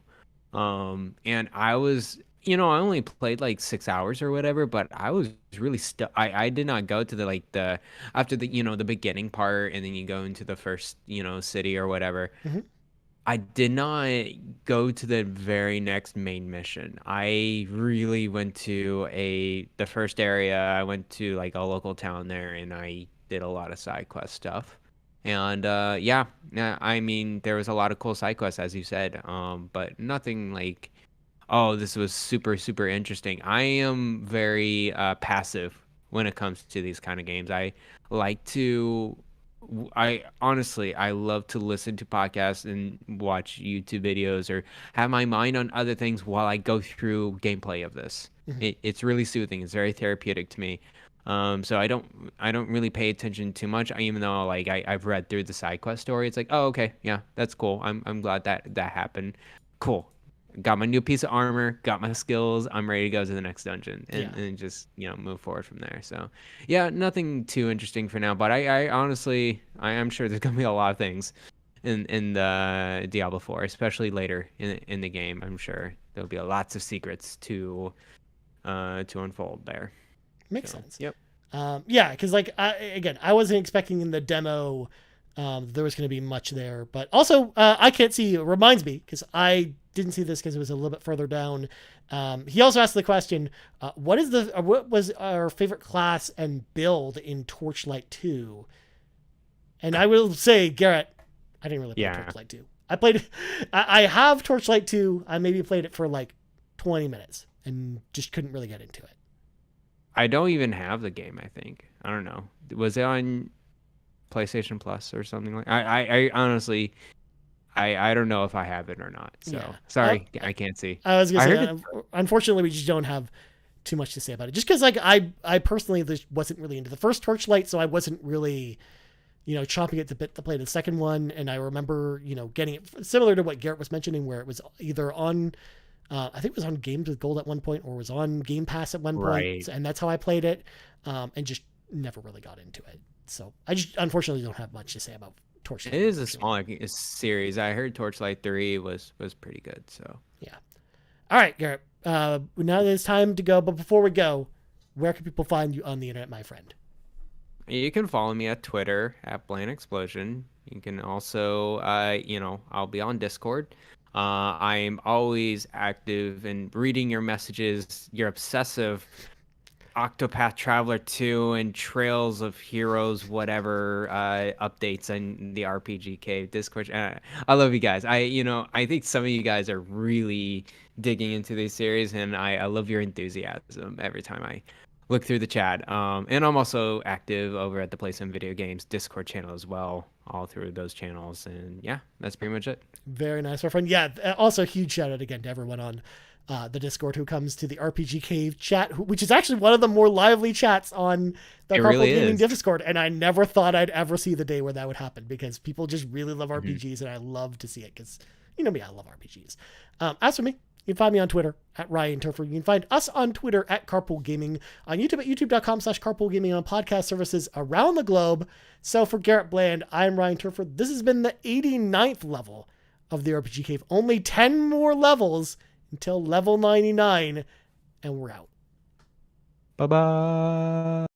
[SPEAKER 2] And I was, I only played like 6 hours or whatever, but I was really I did not go to the like the after the the beginning part, and then you go into the first city or whatever.
[SPEAKER 1] Hmm.
[SPEAKER 2] I did not go to the very next main mission. I really went to the first area. I went to like a local town there, and I did a lot of side quest stuff. And yeah, I mean, there was a lot of cool side quests, as you said, but nothing like, oh, this was super, super interesting. I am very passive when it comes to these kind of games. I like to, I honestly, I love to listen to podcasts and watch YouTube videos or have my mind on other things while I go through gameplay of this.
[SPEAKER 1] Hmm.
[SPEAKER 2] It's really soothing. It's very therapeutic to me. So I don't really pay attention too much, even though like I've read through the side quest story. It's like, oh, okay, yeah, that's cool. I'm glad that happened. Cool. Got my new piece of armor, got my skills. I'm ready to go to the next dungeon
[SPEAKER 1] Yeah.
[SPEAKER 2] and just move forward from there. So yeah, nothing too interesting for now. But I honestly I am sure there's gonna be a lot of things in the Diablo 4, especially later in the game. I'm sure there'll be lots of secrets to unfold there.
[SPEAKER 1] Makes
[SPEAKER 2] So
[SPEAKER 1] sense.
[SPEAKER 2] yep.
[SPEAKER 1] Yeah, because like I wasn't expecting in the demo there was going to be much there, but also I can't see. It reminds me because I didn't see this because it was a little bit further down. He also asked the question, what was our favorite class and build in Torchlight 2? And I will say, Garrett, I didn't really play
[SPEAKER 2] Yeah.
[SPEAKER 1] Torchlight 2. I have Torchlight 2. I maybe played it for like 20 minutes and just couldn't really get into it.
[SPEAKER 2] I don't even have the game, I think. I don't know. Was it on PlayStation Plus or something like I honestly I don't know if I have it or not.
[SPEAKER 1] Yeah.
[SPEAKER 2] So sorry, I can't see.
[SPEAKER 1] I was
[SPEAKER 2] I
[SPEAKER 1] gonna
[SPEAKER 2] heard
[SPEAKER 1] say,
[SPEAKER 2] it.
[SPEAKER 1] unfortunately, we just don't have too much to say about it. Just because, like, I personally just wasn't really into the first Torchlight, so I wasn't really, chomping at the bit to play the second one. And I remember, getting it similar to what Garrett was mentioning, where it was either on, I think it was on Games with Gold at one point, or was on Game Pass at one point,
[SPEAKER 2] Right.
[SPEAKER 1] and that's how I played it, and just never really got into it. So I just unfortunately don't have much to say about
[SPEAKER 2] It
[SPEAKER 1] Torchlight.
[SPEAKER 2] is a small series. I heard Torchlight 3 was pretty good. So
[SPEAKER 1] Yeah. All right, Garrett. Now it's time to go. But before we go, where can people find you on the internet, my friend?
[SPEAKER 2] you can follow me at Twitter at Bland Explosion. You can also, I'll be on Discord. I'm always active and reading your messages. Your obsessive Octopath Traveler 2 and Trails of Heroes, whatever updates on the RPG Cave Discord. I love you guys. I think some of you guys are really digging into these series, and I love your enthusiasm every time I look through the chat. And I'm also active over at the Play Some Video Games Discord channel as well, all through those channels. And yeah, that's pretty much it.
[SPEAKER 1] Very nice, my friend. Yeah. Also, huge shout out again to everyone on the Discord who comes to the RPG Cave chat, which is actually one of the more lively chats on the
[SPEAKER 2] It
[SPEAKER 1] Carpool
[SPEAKER 2] really
[SPEAKER 1] Gaming
[SPEAKER 2] is.
[SPEAKER 1] Discord. And I never thought I'd ever see the day where that would happen because people just really love RPGs, and I love to see it because you know me, I love RPGs. As for me, you can find me on Twitter at Ryan Turfer. You can find us on Twitter at Carpool Gaming, on YouTube at youtube.com/Carpool Gaming, on podcast services around the globe. So for Garrett Bland, I'm Ryan Turfer. This has been the 89th level of the RPG Cave. Only 10 more levels until level 99, and we're out.
[SPEAKER 2] Bye bye.